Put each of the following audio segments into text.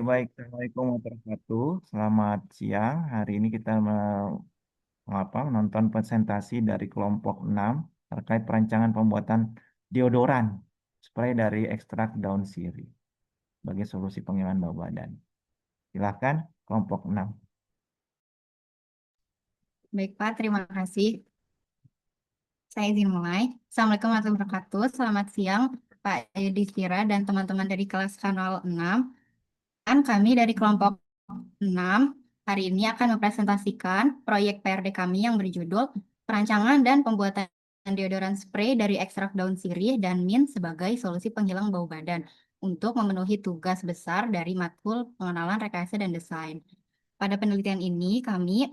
baik. Assalamualaikum warahmatullahi wabarakatuh. Selamat siang. Hari ini kita menonton presentasi dari kelompok 6 terkait perancangan pembuatan deodoran spray dari ekstrak daun sirih sebagai solusi penghilangan bau badan. Silakan kelompok 6. Baik, Pak. Terima kasih. Saya izin mulai. Assalamualaikum warahmatullahi wabarakatuh. Selamat siang, Pak Yudhistira dan teman-teman dari kelas Kanal 6. Kami dari kelompok 6 hari ini akan mempresentasikan proyek PRD kami yang berjudul Perancangan dan Pembuatan Deodoran Spray dari Ekstrak Daun Sirih dan Mint sebagai Solusi Penghilang Bau Badan untuk memenuhi tugas besar dari matkul pengenalan rekayasa dan desain. Pada penelitian ini, kami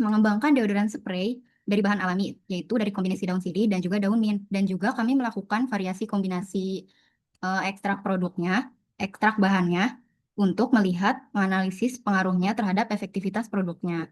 mengembangkan deodoran spray dari bahan alami, yaitu dari kombinasi daun sirih dan juga daun mint. Dan juga kami melakukan variasi kombinasi ekstrak produknya, ekstrak bahannya, untuk melihat menganalisis pengaruhnya terhadap efektivitas produknya.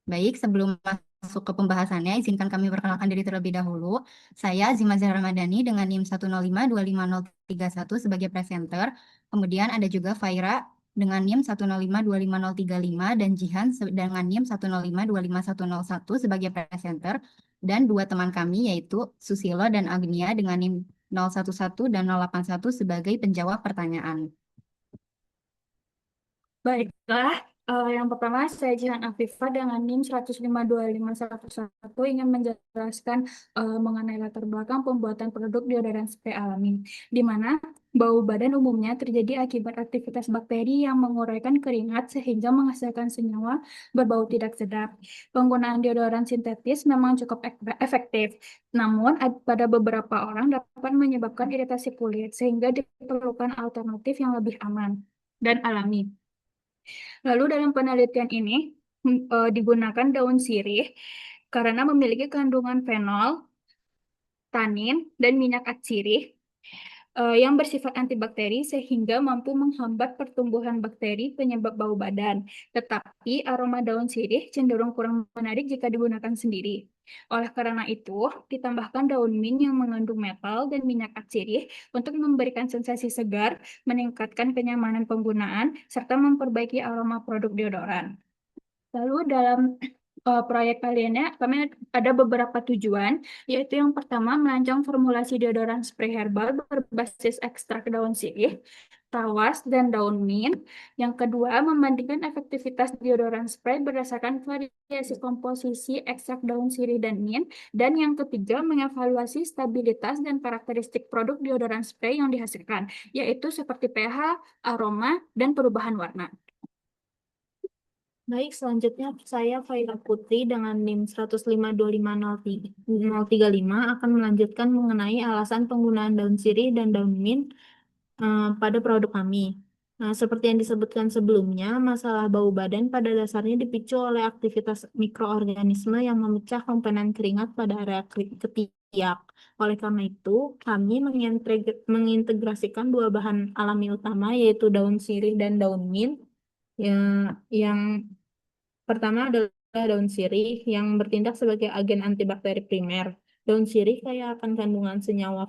Baik, sebelum masuk ke pembahasannya, izinkan kami perkenalkan diri terlebih dahulu. Saya Zima Zahra Ramadhani dengan NIM 105-25031 sebagai presenter. Kemudian ada juga Faira dengan NIM 105-25035 dan Jihan dengan NIM 105-25101 sebagai presenter. Dan dua teman kami yaitu Susilo dan Agnia dengan NIM 011 dan 081 sebagai penjawab pertanyaan. Baiklah, yang pertama saya Jihan Afifah dengan NIM 1052511 ingin menjelaskan mengenai latar belakang pembuatan produk deodoran spray alami, di mana bau badan umumnya terjadi akibat aktivitas bakteri yang menguraikan keringat sehingga menghasilkan senyawa berbau tidak sedap. Penggunaan deodoran sintetis memang cukup efektif, namun pada beberapa orang dapat menyebabkan iritasi kulit sehingga diperlukan alternatif yang lebih aman dan alami. Lalu dalam penelitian ini digunakan daun sirih karena memiliki kandungan fenol, tanin, dan minyak atsirih yang bersifat antibakteri sehingga mampu menghambat pertumbuhan bakteri penyebab bau badan. Tetapi aroma daun sirih cenderung kurang menarik jika digunakan sendiri. Oleh karena itu, ditambahkan daun mint yang mengandung metal dan minyak atsirih untuk memberikan sensasi segar, meningkatkan kenyamanan penggunaan, serta memperbaiki aroma produk deodoran. Lalu dalam proyek kaliannya, kami ada beberapa tujuan, yaitu yang pertama merancang formulasi deodoran spray herbal berbasis ekstrak daun sirih, tawas, dan daun mint. Yang kedua, membandingkan efektivitas deodoran spray berdasarkan variasi komposisi ekstrak daun sirih dan mint. Dan yang ketiga, mengevaluasi stabilitas dan karakteristik produk deodoran spray yang dihasilkan, yaitu seperti pH, aroma, dan perubahan warna. Baik, selanjutnya saya Faira Putri dengan NIM 105-25035 akan melanjutkan mengenai alasan penggunaan daun sirih dan daun mint pada produk kami. Nah, seperti yang disebutkan sebelumnya, masalah bau badan pada dasarnya dipicu oleh aktivitas mikroorganisme yang memecah komponen keringat pada area ketiak. Oleh karena itu, kami mengintegrasikan dua bahan alami utama, yaitu daun sirih dan daun mint, yang pertama adalah daun sirih yang bertindak sebagai agen antibakteri primer. Daun sirih kaya akan kandungan senyawa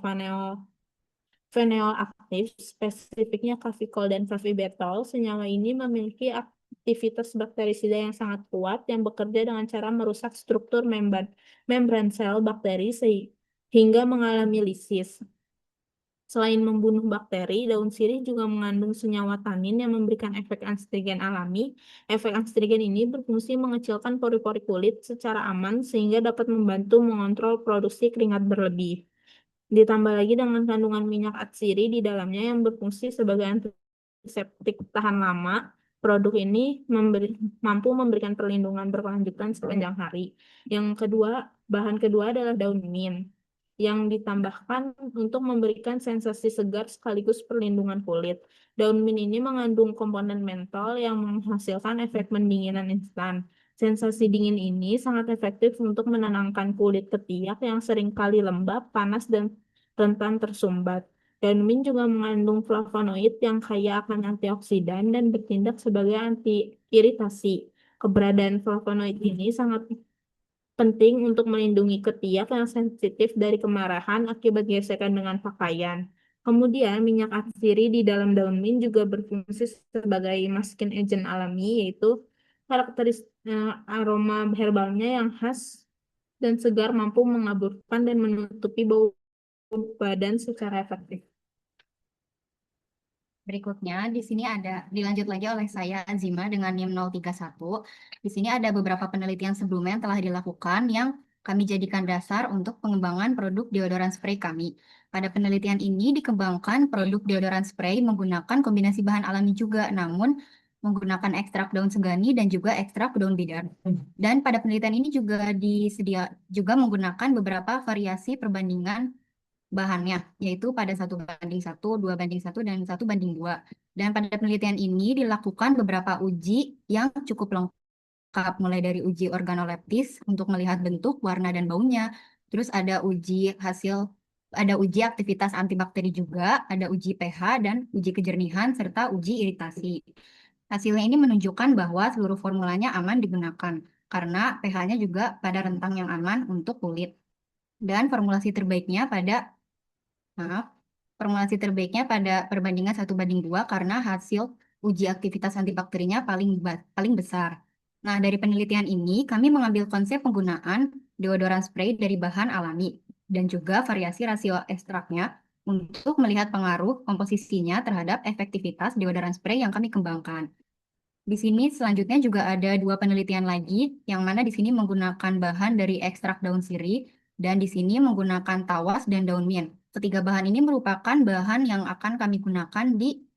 fenol aktif, spesifiknya kafikol dan kafibertol. Senyawa ini memiliki aktivitas bakterisida yang sangat kuat yang bekerja dengan cara merusak struktur membran sel bakteri sehingga mengalami lisis. Selain membunuh bakteri, daun sirih juga mengandung senyawa tanin yang memberikan efek anstrigen alami. Efek anstrigen ini berfungsi mengecilkan pori-pori kulit secara aman sehingga dapat membantu mengontrol produksi keringat berlebih. Ditambah lagi dengan kandungan minyak atsiri di dalamnya yang berfungsi sebagai antiseptik tahan lama. Produk ini mampu memberikan perlindungan berkelanjutan sepanjang hari. Bahan kedua adalah daun mint yang ditambahkan untuk memberikan sensasi segar sekaligus perlindungan kulit. Daun mint ini mengandung komponen mentol yang menghasilkan efek pendinginan instan. Sensasi dingin ini sangat efektif untuk menenangkan kulit ketiak yang seringkali lembab, panas, dan rentan tersumbat. Daun mint juga mengandung flavonoid yang kaya akan antioksidan dan bertindak sebagai anti-iritasi. Keberadaan flavonoid ini sangat penting untuk melindungi ketiak yang sensitif dari kemarahan akibat gesekan dengan pakaian. Kemudian, minyak atsiri di dalam daun mint juga berfungsi sebagai masking agent alami, yaitu aroma herbalnya yang khas dan segar mampu mengaburkan dan menutupi bau badan secara efektif. Berikutnya, di sini dilanjut lagi oleh saya, Azima, dengan NIM 031. Di sini ada beberapa penelitian sebelumnya yang telah dilakukan yang kami jadikan dasar untuk pengembangan produk deodoran spray kami. Pada penelitian ini dikembangkan produk deodoran spray menggunakan kombinasi bahan alami juga, namun menggunakan ekstrak daun segani dan juga ekstrak daun bidar. Dan pada penelitian ini juga menggunakan beberapa variasi perbandingan bahannya, yaitu pada 1:1, 2:1, dan 1:2. Dan pada penelitian ini dilakukan beberapa uji yang cukup lengkap, mulai dari uji organoleptis untuk melihat bentuk, warna, dan baunya. Terus ada uji aktivitas antibakteri juga, ada uji pH dan uji kejernihan, serta uji iritasi. Hasilnya ini menunjukkan bahwa seluruh formulanya aman digunakan, karena pH-nya juga pada rentang yang aman untuk kulit. Dan Maaf, formulasi terbaiknya pada perbandingan 1:2 karena hasil uji aktivitas antibakterinya paling besar. Nah, dari penelitian ini kami mengambil konsep penggunaan deodoran spray dari bahan alami dan juga variasi rasio ekstraknya untuk melihat pengaruh komposisinya terhadap efektivitas deodoran spray yang kami kembangkan. Di sini selanjutnya juga ada dua penelitian lagi, yang mana di sini menggunakan bahan dari ekstrak daun sirih, dan di sini menggunakan tawas dan daun mint. Ketiga bahan ini merupakan bahan yang akan kami gunakan di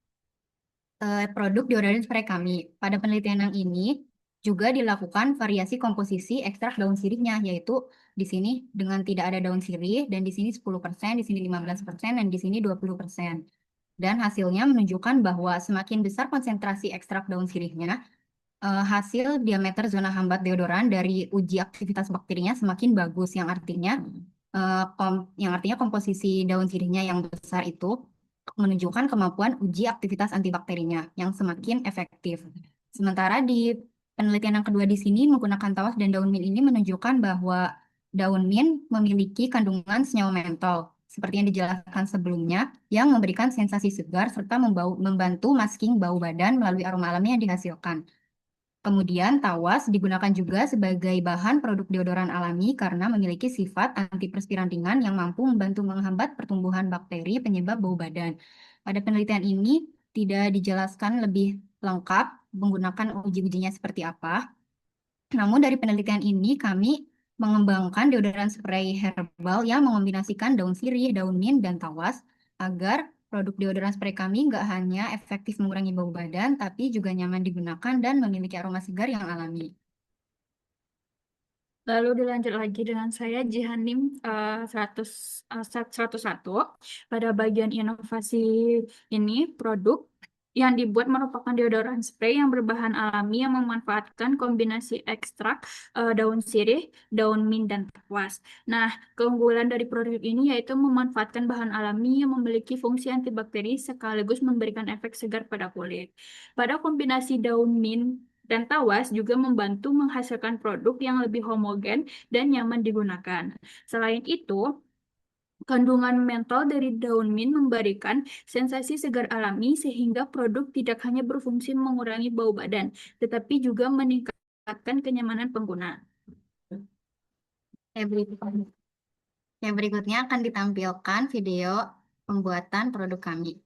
produk deodoran spray kami. Pada penelitian yang ini juga dilakukan variasi komposisi ekstrak daun sirihnya, yaitu di sini dengan tidak ada daun sirih, dan di sini 10%, di sini 15%, dan di sini 20%. Dan hasilnya menunjukkan bahwa semakin besar konsentrasi ekstrak daun sirihnya, hasil diameter zona hambat deodoran dari uji aktivitas bakterinya semakin bagus, yang artinya komposisi daun sirihnya yang besar itu menunjukkan kemampuan uji aktivitas antibakterinya yang semakin efektif. Sementara di penelitian yang kedua di sini menggunakan tawas dan daun mint ini menunjukkan bahwa daun mint memiliki kandungan senyawa mentol seperti yang dijelaskan sebelumnya, yang memberikan sensasi segar serta membantu masking bau badan melalui aroma alami yang dihasilkan. Kemudian tawas digunakan juga sebagai bahan produk deodoran alami karena memiliki sifat antiperspiran ringan yang mampu membantu menghambat pertumbuhan bakteri penyebab bau badan. Pada penelitian ini tidak dijelaskan lebih lengkap menggunakan uji-ujinya seperti apa. Namun dari penelitian ini kami mengembangkan deodoran spray herbal yang mengombinasikan daun sirih, daun mint, dan tawas agar produk deodoran spray kami nggak hanya efektif mengurangi bau badan, tapi juga nyaman digunakan dan memiliki aroma segar yang alami. Lalu dilanjut lagi dengan saya Jihanim 101. Pada bagian inovasi ini, produk yang dibuat merupakan deodoran spray yang berbahan alami yang memanfaatkan kombinasi ekstrak daun sirih, daun mint, dan tawas. Nah, keunggulan dari produk ini yaitu memanfaatkan bahan alami yang memiliki fungsi antibakteri sekaligus memberikan efek segar pada kulit. Pada kombinasi daun mint dan tawas juga membantu menghasilkan produk yang lebih homogen dan nyaman digunakan. Selain itu, kandungan mentol dari daun mint memberikan sensasi segar alami sehingga produk tidak hanya berfungsi mengurangi bau badan, tetapi juga meningkatkan kenyamanan pengguna. Yang berikutnya akan ditampilkan video pembuatan produk kami.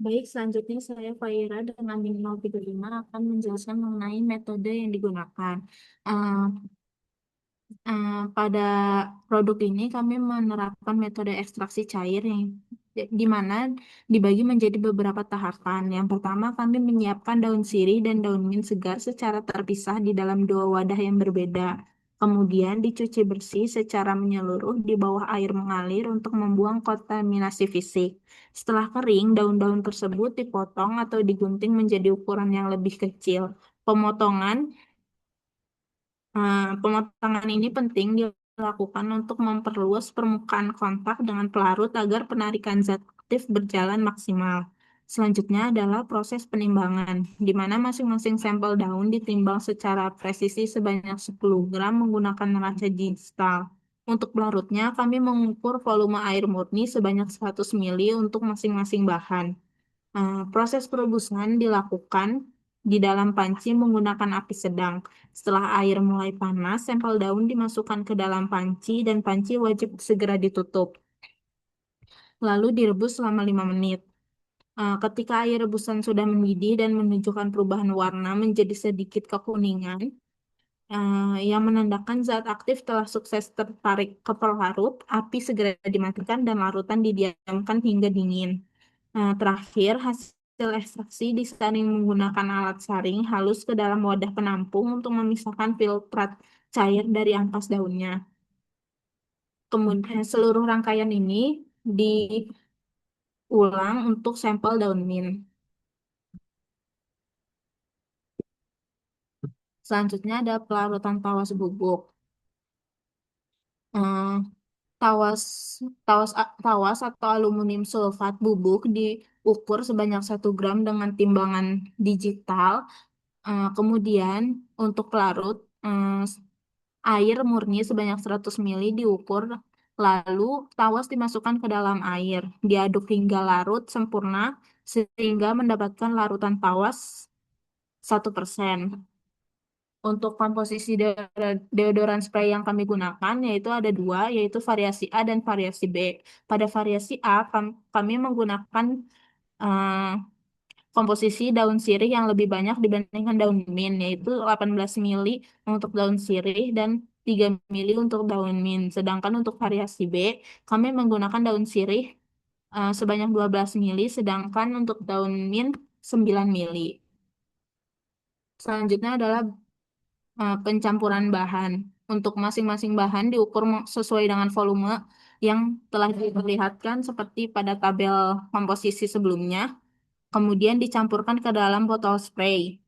Baik, selanjutnya saya Faira dengan NIM 035 akan menjelaskan mengenai metode yang digunakan. Eh, pada produk ini kami menerapkan metode ekstraksi cair yang di mana dibagi menjadi beberapa tahapan. Yang pertama, kami menyiapkan daun sirih dan daun mint segar secara terpisah di dalam dua wadah yang berbeda. Kemudian dicuci bersih secara menyeluruh di bawah air mengalir untuk membuang kontaminasi fisik. Setelah kering, daun-daun tersebut dipotong atau digunting menjadi ukuran yang lebih kecil. Pemotongan Pemotongan ini penting dilakukan untuk memperluas permukaan kontak dengan pelarut agar penarikan zat aktif berjalan maksimal. Selanjutnya adalah proses penimbangan, di mana masing-masing sampel daun ditimbang secara presisi sebanyak 10 gram menggunakan neraca digital. Untuk pelarutnya, kami mengukur volume air murni sebanyak 100 mili untuk masing-masing bahan. Proses perebusan dilakukan di dalam panci menggunakan api sedang. Setelah air mulai panas, sampel daun dimasukkan ke dalam panci dan panci wajib segera ditutup. Lalu direbus selama 5 menit. Ketika air rebusan sudah mendidih dan menunjukkan perubahan warna menjadi sedikit kekuningan, yang menandakan zat aktif telah sukses tertarik ke pelarut, api segera dimatikan dan larutan didiamkan hingga dingin. Terakhir, hasil ekstraksi disaring menggunakan alat saring halus ke dalam wadah penampung untuk memisahkan filtrat cair dari ampas daunnya. Kemudian seluruh rangkaian ini diulang untuk sampel daun mint. Selanjutnya ada pelarutan tawas bubuk. Eh, tawas tawas atau aluminium sulfat bubuk diukur sebanyak 1 gram dengan timbangan digital. Kemudian untuk pelarut, air murni sebanyak 100 mili diukur, lalu tawas dimasukkan ke dalam air, diaduk hingga larut sempurna sehingga mendapatkan larutan tawas 1%. Untuk komposisi deodoran spray yang kami gunakan yaitu ada dua, yaitu variasi A dan variasi B. Pada variasi A, kami menggunakan eh, komposisi daun sirih yang lebih banyak dibandingkan daun mint, yaitu 18 mili untuk daun sirih dan 3 mili untuk daun mint. Sedangkan untuk variasi B, kami menggunakan daun sirih sebanyak 12 mili, sedangkan untuk daun mint 9 mili. Selanjutnya adalah pencampuran bahan. Untuk masing-masing bahan diukur sesuai dengan volume yang telah diperlihatkan seperti pada tabel komposisi sebelumnya. Kemudian dicampurkan ke dalam botol spray.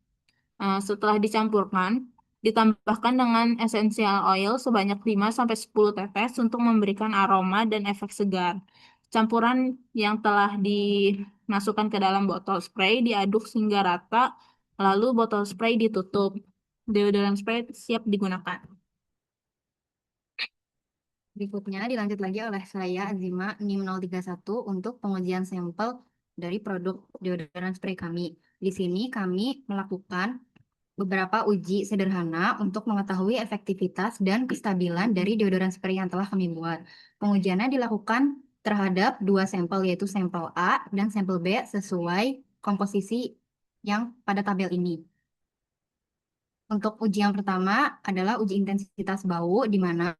Setelah dicampurkan, ditambahkan dengan essential oil sebanyak 5-10 tetes untuk memberikan aroma dan efek segar. Campuran yang telah dimasukkan ke dalam botol spray diaduk hingga rata, lalu botol spray ditutup. Deodoran spray siap digunakan. Berikutnya dilanjut lagi oleh saya Azima NIM 031 untuk pengujian sampel dari produk deodoran spray kami. Di sini kami melakukan beberapa uji sederhana untuk mengetahui efektivitas dan kestabilan dari deodoran spray yang telah kami buat. Pengujiannya dilakukan terhadap dua sampel, yaitu sampel A dan sampel B sesuai komposisi yang pada tabel ini. Untuk uji yang pertama adalah uji intensitas bau, di mana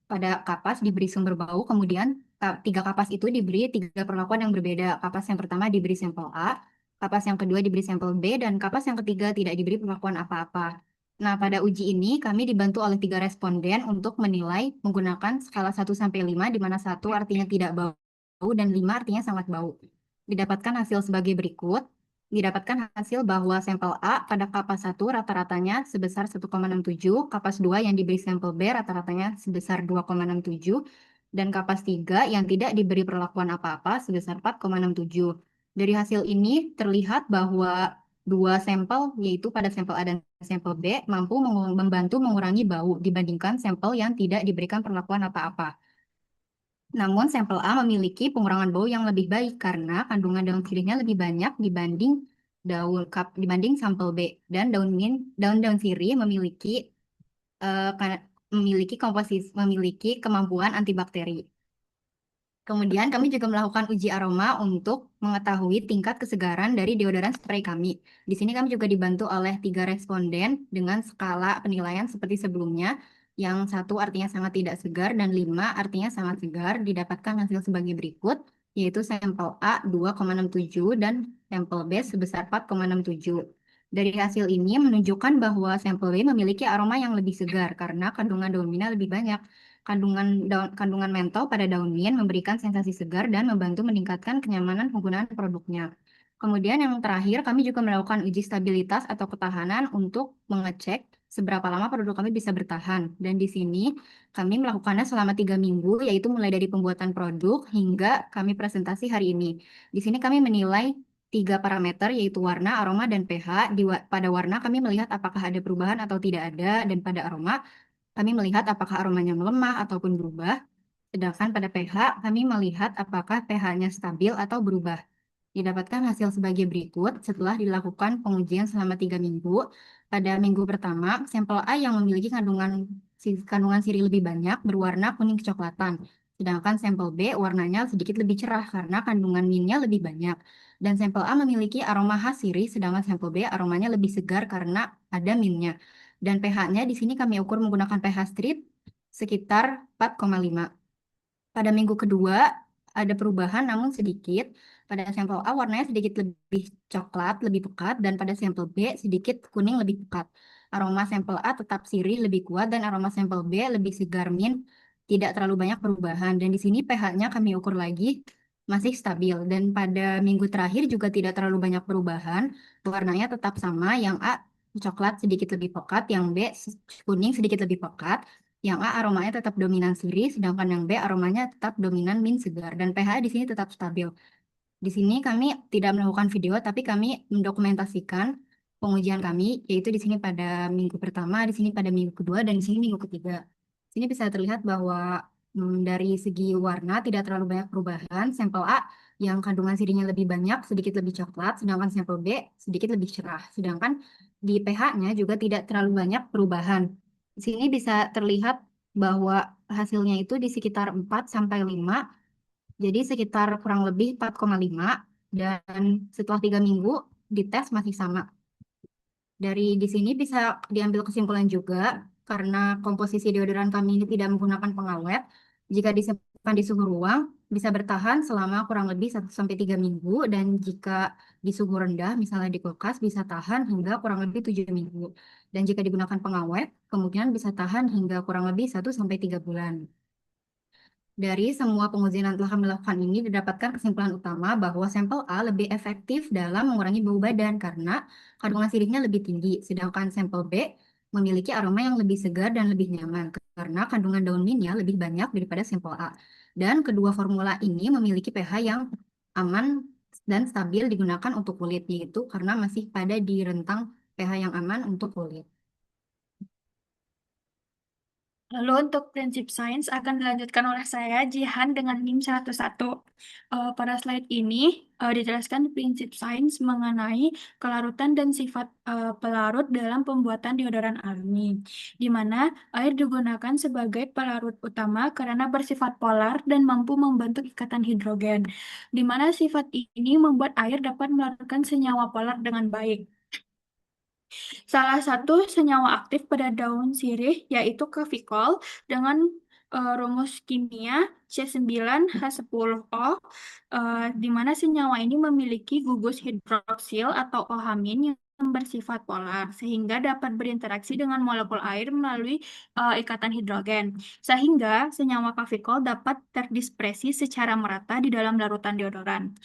pada kapas diberi sumber bau, kemudian tiga kapas itu diberi tiga perlakuan yang berbeda. Kapas yang pertama diberi sampel A, kapas yang kedua diberi sampel B, dan kapas yang ketiga tidak diberi perlakuan apa-apa. Nah, pada uji ini kami dibantu oleh 3 responden untuk menilai menggunakan skala 1-5, di mana 1 artinya tidak bau dan 5 artinya sangat bau. Didapatkan hasil sebagai berikut. Didapatkan hasil bahwa sampel A pada kapas 1 rata-ratanya sebesar 1,67, kapas 2 yang diberi sampel B rata-ratanya sebesar 2,67, dan kapas 3 yang tidak diberi perlakuan apa-apa sebesar 4,67. Dari hasil ini terlihat bahwa dua sampel, yaitu pada sampel A dan sampel B, mampu membantu mengurangi bau dibandingkan sampel yang tidak diberikan perlakuan apa-apa. Namun sampel A memiliki pengurangan bau yang lebih baik karena kandungan daun sirihnya lebih banyak dibanding sampel B, dan daun sirih memiliki komposisi memiliki kemampuan antibakteri. Kemudian kami juga melakukan uji aroma untuk mengetahui tingkat kesegaran dari deodoran spray kami. Di sini kami juga dibantu oleh 3 responden dengan skala penilaian seperti sebelumnya. Yang 1 artinya sangat tidak segar dan 5 artinya sangat segar. Didapatkan hasil sebagai berikut, yaitu sampel A 2,67 dan sampel B sebesar 4,67. Dari hasil ini menunjukkan bahwa sampel B memiliki aroma yang lebih segar karena kandungan daun mina lebih banyak. Kandungan mentol pada daun mint memberikan sensasi segar dan membantu meningkatkan kenyamanan penggunaan produknya. Kemudian yang terakhir, kami juga melakukan uji stabilitas atau ketahanan untuk mengecek seberapa lama produk kami bisa bertahan. Dan di sini kami melakukannya selama 3 minggu, yaitu mulai dari pembuatan produk hingga kami presentasi hari ini. Di sini kami menilai 3 parameter, yaitu warna, aroma, dan pH. Pada warna kami melihat apakah ada perubahan atau tidak ada, dan pada aroma kami melihat apakah aromanya melemah ataupun berubah. Sedangkan pada pH, kami melihat apakah pH-nya stabil atau berubah. Didapatkan hasil sebagai berikut setelah dilakukan pengujian selama 3 minggu. Pada minggu pertama, sampel A yang memiliki kandungan sirih lebih banyak berwarna kuning kecoklatan. Sedangkan sampel B warnanya sedikit lebih cerah karena kandungan minnya lebih banyak. Dan sampel A memiliki aroma khas sirih, sedangkan sampel B aromanya lebih segar karena ada minnya. Dan pH-nya di sini kami ukur menggunakan pH strip sekitar 4,5. Pada minggu kedua ada perubahan namun sedikit. Pada sampel A warnanya sedikit lebih coklat, lebih pekat, dan pada sampel B sedikit kuning lebih pekat. Aroma sampel A tetap sirih lebih kuat dan aroma sampel B lebih segar mint, tidak terlalu banyak perubahan. Dan di sini pH-nya kami ukur lagi masih stabil. Dan pada minggu terakhir juga tidak terlalu banyak perubahan. Warnanya tetap sama, yang A coklat sedikit lebih pekat, yang B kuning sedikit lebih pekat. Yang A aromanya tetap dominan sirih, sedangkan yang B aromanya tetap dominan mint segar. Dan pH di sini tetap stabil. Di sini kami tidak melakukan video, tapi kami mendokumentasikan pengujian kami, yaitu di sini pada minggu pertama, di sini pada minggu kedua, dan di sini minggu ketiga. Di sini bisa terlihat bahwa dari segi warna tidak terlalu banyak perubahan. Sampel A yang kandungan sirihnya lebih banyak, sedikit lebih coklat, sedangkan sampel B sedikit lebih cerah. Sedangkan di pH-nya juga tidak terlalu banyak perubahan. Di sini bisa terlihat bahwa hasilnya itu di sekitar 4 sampai 5, jadi sekitar kurang lebih 4,5, dan setelah 3 minggu dites masih sama. Dari di sini bisa diambil kesimpulan juga karena komposisi deodoran kami ini tidak menggunakan pengawet. Jika disimpan di suhu ruang bisa bertahan selama kurang lebih 1 sampai 3 minggu, dan jika di suhu rendah misalnya di kulkas bisa tahan hingga kurang lebih 7 minggu. Dan jika digunakan pengawet kemungkinan bisa tahan hingga kurang lebih 1 sampai 3 bulan. Dari semua pengujian yang telah kami lakukan ini didapatkan kesimpulan utama bahwa sampel A lebih efektif dalam mengurangi bau badan karena kandungan sirihnya lebih tinggi, sedangkan sampel B memiliki aroma yang lebih segar dan lebih nyaman karena kandungan daun mintnya lebih banyak daripada sampel A. Dan kedua formula ini memiliki pH yang aman dan stabil digunakan untuk kulit, yaitu karena masih pada di rentang pH yang aman untuk kulit. Lalu untuk prinsip sains akan dilanjutkan oleh saya, Jihan, dengan NIM 101. Pada slide ini dijelaskan prinsip sains mengenai kelarutan dan sifat pelarut dalam pembuatan deodoran alami, di mana air digunakan sebagai pelarut utama karena bersifat polar dan mampu membentuk ikatan hidrogen, di mana sifat ini membuat air dapat melarutkan senyawa polar dengan baik. Salah satu senyawa aktif pada daun sirih yaitu kafikol dengan rumus kimia C9H10O, di mana senyawa ini memiliki gugus hidroksil atau OH- yang bersifat polar sehingga dapat berinteraksi dengan molekul air melalui ikatan hidrogen, sehingga senyawa kafikol dapat terdispersi secara merata di dalam larutan deodoran.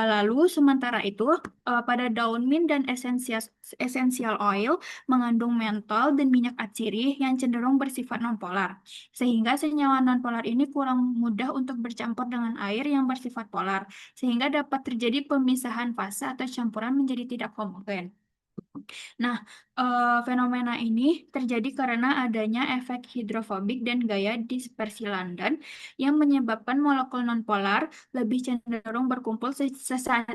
Lalu sementara itu pada daun mint dan essential oil mengandung mentol dan minyak atsiri yang cenderung bersifat nonpolar, sehingga senyawa nonpolar ini kurang mudah untuk bercampur dengan air yang bersifat polar, sehingga dapat terjadi pemisahan fase atau campuran menjadi tidak homogen. Nah, fenomena ini terjadi karena adanya efek hidrofobik dan gaya dispersi London yang menyebabkan molekul nonpolar lebih cenderung berkumpul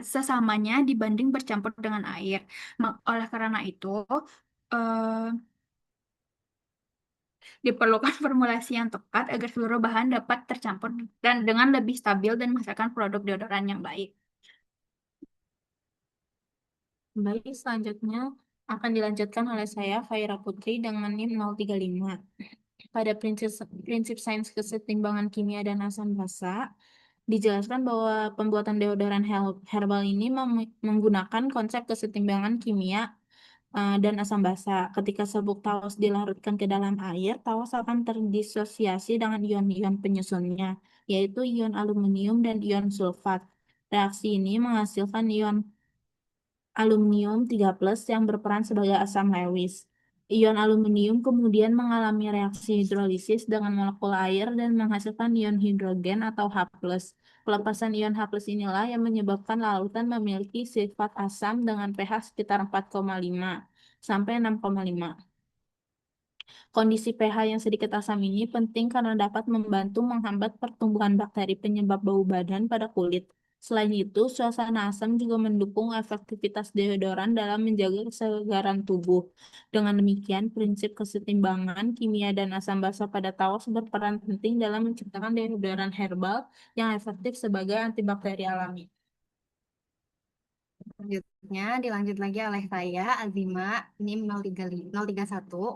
sesamanya dibanding bercampur dengan air. Oleh karena itu, eh, Diperlukan formulasi yang tepat agar seluruh bahan dapat tercampur dan dengan lebih stabil dan menghasilkan produk deodoran yang baik. Baik, selanjutnya akan dilanjutkan oleh saya, Faira Putri, dengan NIM 035. Pada prinsip sains kesetimbangan kimia dan asam basa, dijelaskan bahwa pembuatan deodoran herbal ini menggunakan konsep kesetimbangan kimia dan asam basa. Ketika serbuk tawas dilarutkan ke dalam air, tawas akan terdisosiasi dengan ion-ion penyusunnya, yaitu ion aluminium dan ion sulfat. Reaksi ini menghasilkan ion aluminium 3+ yang berperan sebagai asam Lewis. Ion aluminium kemudian mengalami reaksi hidrolisis dengan molekul air dan menghasilkan ion hidrogen atau H+. Pelepasan ion H+ inilah yang menyebabkan larutan memiliki sifat asam dengan pH sekitar 4,5 sampai 6,5. Kondisi pH yang sedikit asam ini penting karena dapat membantu menghambat pertumbuhan bakteri penyebab bau badan pada kulit. Selain itu, suasana asam juga mendukung efektivitas deodoran dalam menjaga kesegaran tubuh. Dengan demikian, prinsip kesetimbangan kimia dan asam basa pada tawas berperan penting dalam menciptakan deodoran herbal yang efektif sebagai antibakteri alami. Selanjutnya dilanjut lagi oleh saya, Azima, NIM 031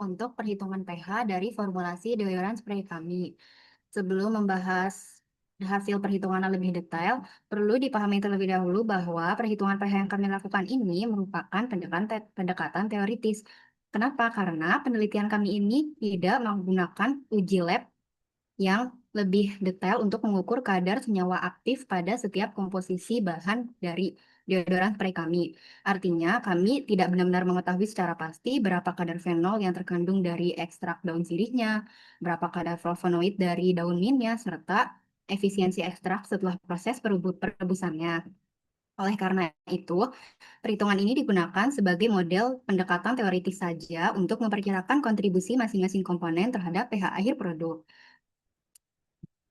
untuk perhitungan pH dari formulasi deodoran spray kami. Sebelum membahas hasil perhitungan yang lebih detail, perlu dipahami terlebih dahulu bahwa perhitungan pH yang kami lakukan ini merupakan pendekatan teoritis. Kenapa? Karena penelitian kami ini tidak menggunakan uji lab yang lebih detail untuk mengukur kadar senyawa aktif pada setiap komposisi bahan dari deodoran spray kami. Artinya, kami tidak benar-benar mengetahui secara pasti berapa kadar fenol yang terkandung dari ekstrak daun sirihnya, berapa kadar flavonoid dari daun mintnya, serta efisiensi ekstrak setelah proses perebusannya. Oleh karena itu, perhitungan ini digunakan sebagai model pendekatan teoritis saja untuk memperkirakan kontribusi masing-masing komponen terhadap pH akhir produk.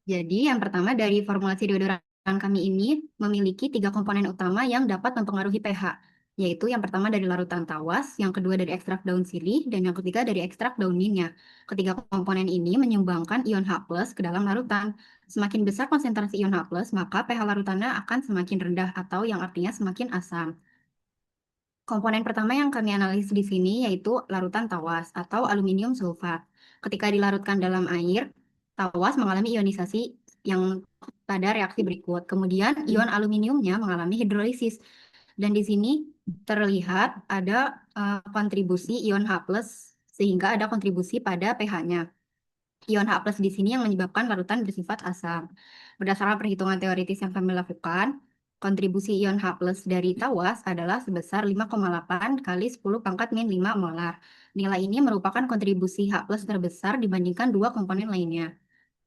Jadi yang pertama dari formulasi deodoran kami ini memiliki 3 komponen utama yang dapat mempengaruhi pH, yaitu yang pertama dari larutan tawas, yang kedua dari ekstrak daun sirih, dan yang ketiga dari ekstrak daun mintnya. Ketiga komponen ini menyumbangkan ion H+ ke dalam larutan. Semakin besar konsentrasi ion H+, maka pH larutannya akan semakin rendah atau yang artinya semakin asam. Komponen pertama yang kami analisis di sini yaitu larutan tawas atau aluminium sulfat. Ketika dilarutkan dalam air, tawas mengalami ionisasi yang pada reaksi berikut. Kemudian ion aluminiumnya mengalami hidrolisis. Dan di sini terlihat ada kontribusi ion H+ sehingga ada kontribusi pada pH-nya. Ion H+ di sini yang menyebabkan larutan bersifat asam. Berdasarkan perhitungan teoritis yang kami lakukan, kontribusi ion H+ dari tawas adalah sebesar 5,8 kali 10 pangkat min 5 molar. Nilai ini merupakan kontribusi H+ terbesar dibandingkan dua komponen lainnya.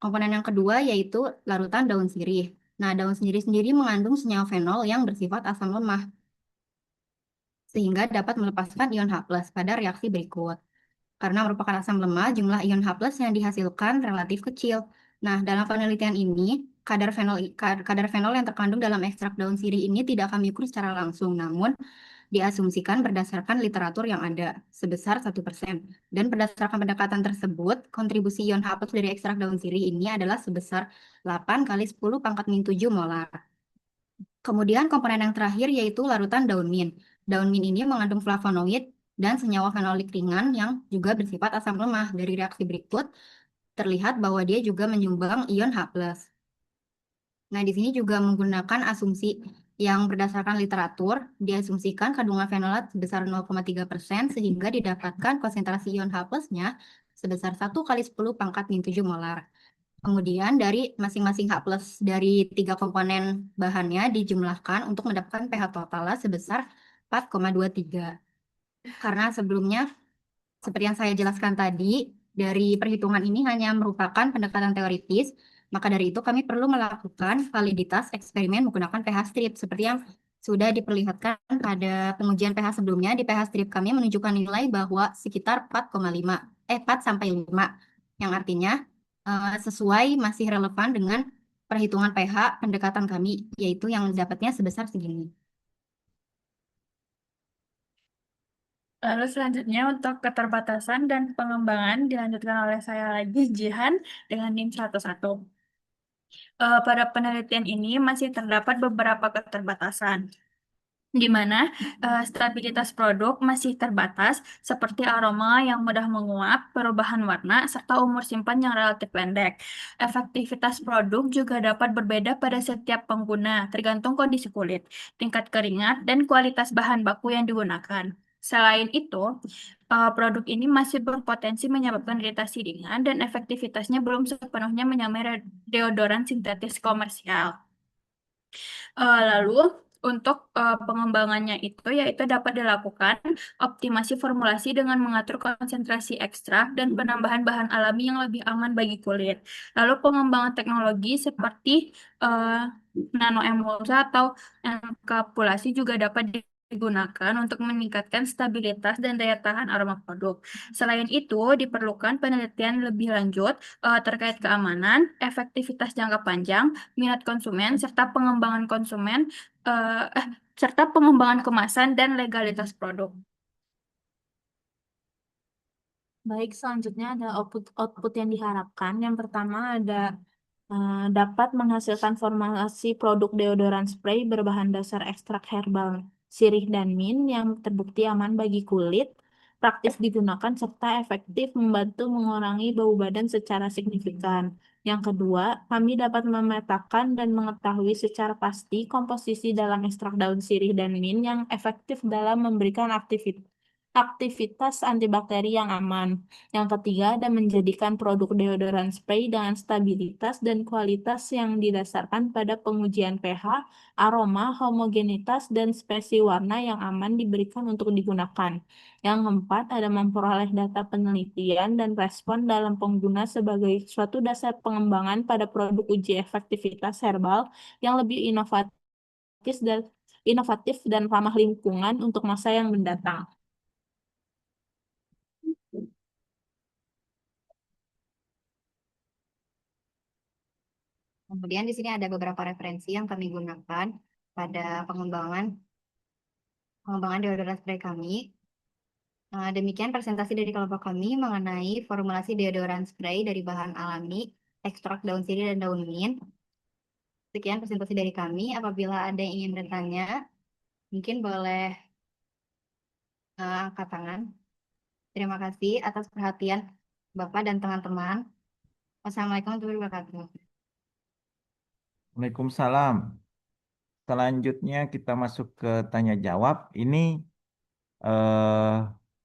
Komponen yang kedua yaitu larutan daun sirih. Nah, daun sendiri mengandung senyawa fenol yang bersifat asam lemah, sehingga dapat melepaskan ion H+ pada reaksi berikut. Karena merupakan asam lemah, jumlah ion H+ yang dihasilkan relatif kecil. Nah, dalam penelitian ini, kadar fenol yang terkandung dalam ekstrak daun sirih ini tidak kami ukur secara langsung, namun diasumsikan berdasarkan literatur yang ada sebesar 1%. Dan berdasarkan pendekatan tersebut, kontribusi ion H+ dari ekstrak daun sirih ini adalah sebesar 8 kali 10 pangkat min 7 molar. Kemudian komponen yang terakhir yaitu larutan daun mint. Daun mint ini mengandung flavonoid dan senyawa fenolik ringan yang juga bersifat asam lemah. Dari reaksi berikut, terlihat bahwa dia juga menyumbang ion H+. Nah, di sini juga menggunakan asumsi yang berdasarkan literatur, diasumsikan kandungan fenolat sebesar 0,3% sehingga didapatkan konsentrasi ion H+-nya sebesar 1 kali 10 pangkat min 7 molar. Kemudian dari masing-masing H+ dari 3 komponen bahannya dijumlahkan untuk mendapatkan pH totalnya sebesar 4,23. Karena sebelumnya, seperti yang saya jelaskan tadi, dari perhitungan ini hanya merupakan pendekatan teoritis, maka dari itu kami perlu melakukan validitas eksperimen menggunakan pH strip, seperti yang sudah diperlihatkan pada pengujian pH sebelumnya. Di pH strip kami menunjukkan nilai bahwa sekitar 4 sampai 5, yang artinya sesuai masih relevan dengan perhitungan pH pendekatan kami, yaitu yang dapatnya sebesar segini. Lalu selanjutnya untuk keterbatasan dan pengembangan dilanjutkan oleh saya lagi, Jihan, dengan NIM 101. Pada penelitian ini masih terdapat beberapa keterbatasan, di mana stabilitas produk masih terbatas, seperti aroma yang mudah menguap, perubahan warna, serta umur simpan yang relatif pendek. Efektivitas produk juga dapat berbeda pada setiap pengguna, tergantung kondisi kulit, tingkat keringat, dan kualitas bahan baku yang digunakan. Selain itu, produk ini masih berpotensi menyebabkan iritasi ringan dan efektivitasnya belum sepenuhnya menyamai deodoran sintetis komersial. Lalu untuk pengembangannya itu yaitu dapat dilakukan optimasi formulasi dengan mengatur konsentrasi ekstrak dan penambahan bahan alami yang lebih aman bagi kulit. Lalu pengembangan teknologi seperti eh, nanoemulsa atau enkapsulasi juga dapat digunakan untuk meningkatkan stabilitas dan daya tahan aroma produk. Selain itu, diperlukan penelitian lebih lanjut terkait keamanan, efektivitas jangka panjang, minat konsumen, eh, eh, serta pengembangan kemasan dan legalitas produk. Baik, selanjutnya ada output yang diharapkan. Yang pertama ada dapat menghasilkan formulasi produk deodoran spray berbahan dasar ekstrak herbal, sirih dan mint yang terbukti aman bagi kulit, praktis digunakan serta efektif membantu mengurangi bau badan secara signifikan. Yang kedua, kami dapat memetakan dan mengetahui secara pasti komposisi dalam ekstrak daun sirih dan mint yang efektif dalam memberikan aktivitas antibakteri yang aman. Yang ketiga, ada menjadikan produk deodoran spray dengan stabilitas dan kualitas yang didasarkan pada pengujian pH, aroma, homogenitas, dan spesi warna yang aman diberikan untuk digunakan. Yang keempat, ada memperoleh data penelitian dan respon dalam pengguna sebagai suatu dasar pengembangan pada produk uji efektivitas herbal yang lebih inovatif dan ramah lingkungan untuk masa yang mendatang. Kemudian di sini ada beberapa referensi yang kami gunakan pada pengembangan deodoran spray kami. Demikian presentasi dari kelompok kami mengenai formulasi deodoran spray dari bahan alami, ekstrak daun sirih dan daun mint. Sekian presentasi dari kami. Apabila ada yang ingin bertanya, mungkin boleh angkat tangan. Terima kasih atas perhatian Bapak dan teman-teman. Wassalamualaikum warahmatullahi wabarakatuh. Waalaikumsalam. Selanjutnya kita masuk ke tanya jawab. Ini eh,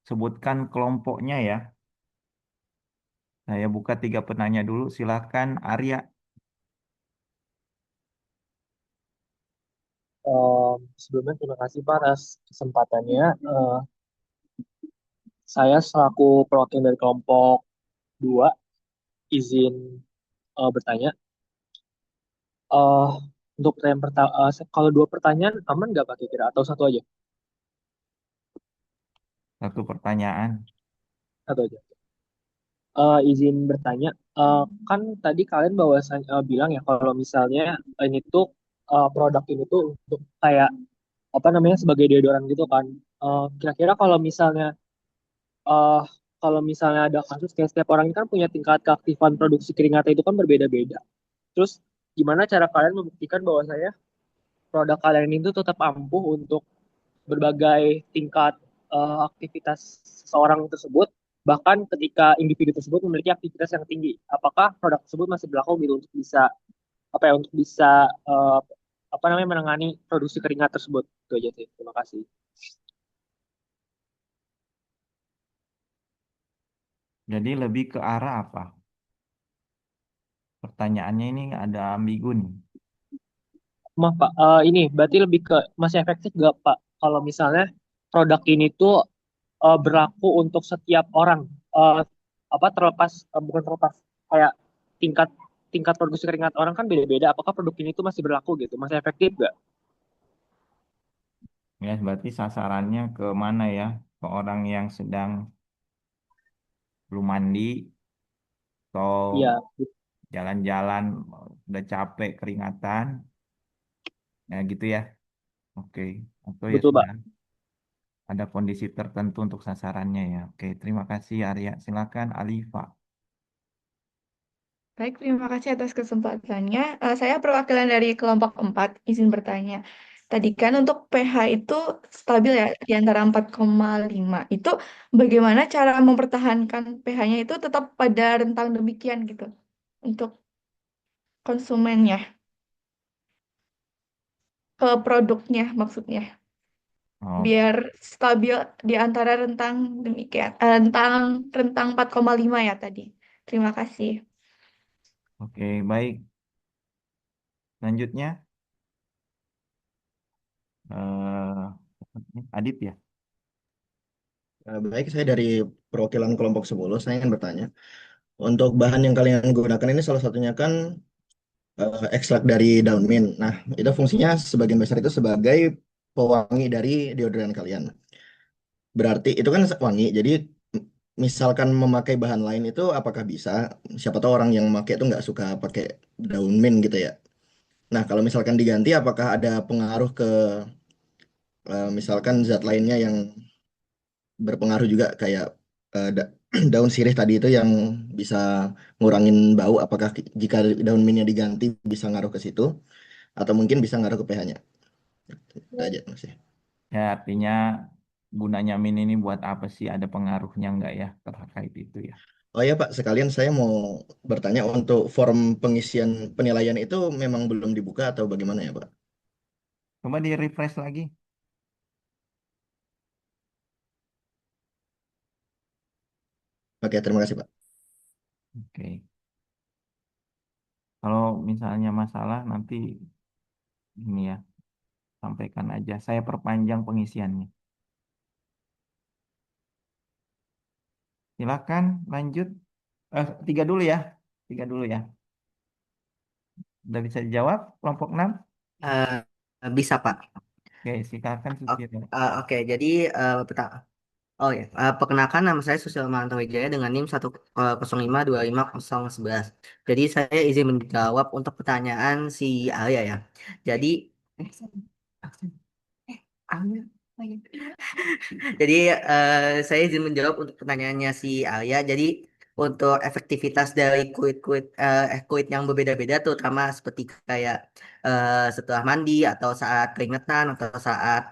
sebutkan kelompoknya ya. Saya buka 3 penanya dulu. Silahkan Arya. Sebelumnya terima kasih Pak atas kesempatannya. Saya selaku perwakilan dari kelompok 2 izin bertanya. Eh, untuk pertanyaan pertama, kalau 2 pertanyaan aman nggak Pak kira-kira atau satu aja? 1 pertanyaan. Satu aja. Izin bertanya, kan tadi kalian bilang ya kalau misalnya ini tuh produk ini tuh untuk kayak apa namanya sebagai deodoran gitu kan. Kira-kira eh kalau misalnya ada kasus kayak setiap orang ini kan punya tingkat keaktifan produksi keringat itu kan berbeda-beda. Terus gimana cara kalian membuktikan bahwa produk kalian itu tetap ampuh untuk berbagai tingkat aktivitas seseorang tersebut, bahkan ketika individu tersebut memiliki aktivitas yang tinggi. Apakah produk tersebut masih berlaku gitu untuk bisa untuk bisa eh, menangani produksi keringat tersebut. Itu aja sih. Terima kasih. Jadi lebih ke arah apa? Pertanyaannya ini ada ambigu nih. Maaf Pak, ini berarti lebih ke masih efektif nggak Pak kalau misalnya produk ini tuh berlaku untuk setiap orang, Eh, terlepas bukan terlepas kayak tingkat tingkat produksi keringat orang kan beda-beda. Apakah produk ini tuh masih berlaku gitu, masih efektif nggak? Ya, berarti sasarannya ke mana ya? Ke orang yang sedang belum mandi atau Iya, jalan-jalan udah capek keringatan. Ya gitu ya. Oke. Atau ya betul sudah Pak. ada kondisi tertentu untuk sasarannya ya. Oke, terima kasih Arya. Silakan Alifa. Baik, terima kasih atas kesempatannya. Saya perwakilan dari kelompok 4, izin bertanya. Tadi kan untuk pH itu stabil ya, di antara 4,5. Itu bagaimana cara mempertahankan pH-nya itu tetap pada rentang demikian gitu, untuk konsumennya, ke produknya maksudnya, Oh, biar stabil di antara rentang demikian, rentang 4,5 ya tadi. Terima kasih. oke, baik. Selanjutnya, Adit ya. Baik, saya dari perwakilan kelompok 10. Saya ingin bertanya, untuk bahan yang kalian gunakan ini salah satunya kan ekstrak dari daun mint. Nah, itu fungsinya sebagian besar itu sebagai pewangi dari deodoran kalian. Berarti itu kan wangi. Jadi misalkan memakai bahan lain itu apakah bisa? Siapa tahu orang yang memakai itu nggak suka pakai daun mint gitu ya. Nah, kalau misalkan diganti, apakah ada pengaruh ke misalkan zat lainnya yang berpengaruh juga kayak daun sirih tadi itu yang bisa ngurangin bau? Apakah jika daun mintnya diganti bisa ngaruh ke situ atau mungkin bisa ngaruh ke pH-nya? Itu aja masih. Ya, artinya gunanya min ini buat apa sih? Ada pengaruhnya nggak ya terkait itu ya? Oh ya Pak, sekalian saya mau bertanya untuk form pengisian penilaian itu memang belum dibuka atau bagaimana ya Pak? Coba di refresh lagi. Oke, terima kasih Pak. Oke. Kalau misalnya masalah nanti ini ya, sampaikan aja. Saya perpanjang pengisiannya. Silakan lanjut. Tiga dulu ya. Tiga dulu ya. Udah bisa dijawab kelompok 6? Bisa, Pak. Oke, silakan Susilo. Oke, jadi oh ya, perkenalkan nama saya Susilo Wijaya dengan NIM 105255011. Jadi saya izin menjawab untuk pertanyaan si Alia ya. Jadi Alia. Jadi saya izin menjawab untuk pertanyaannya si Alia. Jadi untuk efektivitas dari kuit yang berbeda-beda, terutama seperti kayak setelah mandi atau saat keringetan atau saat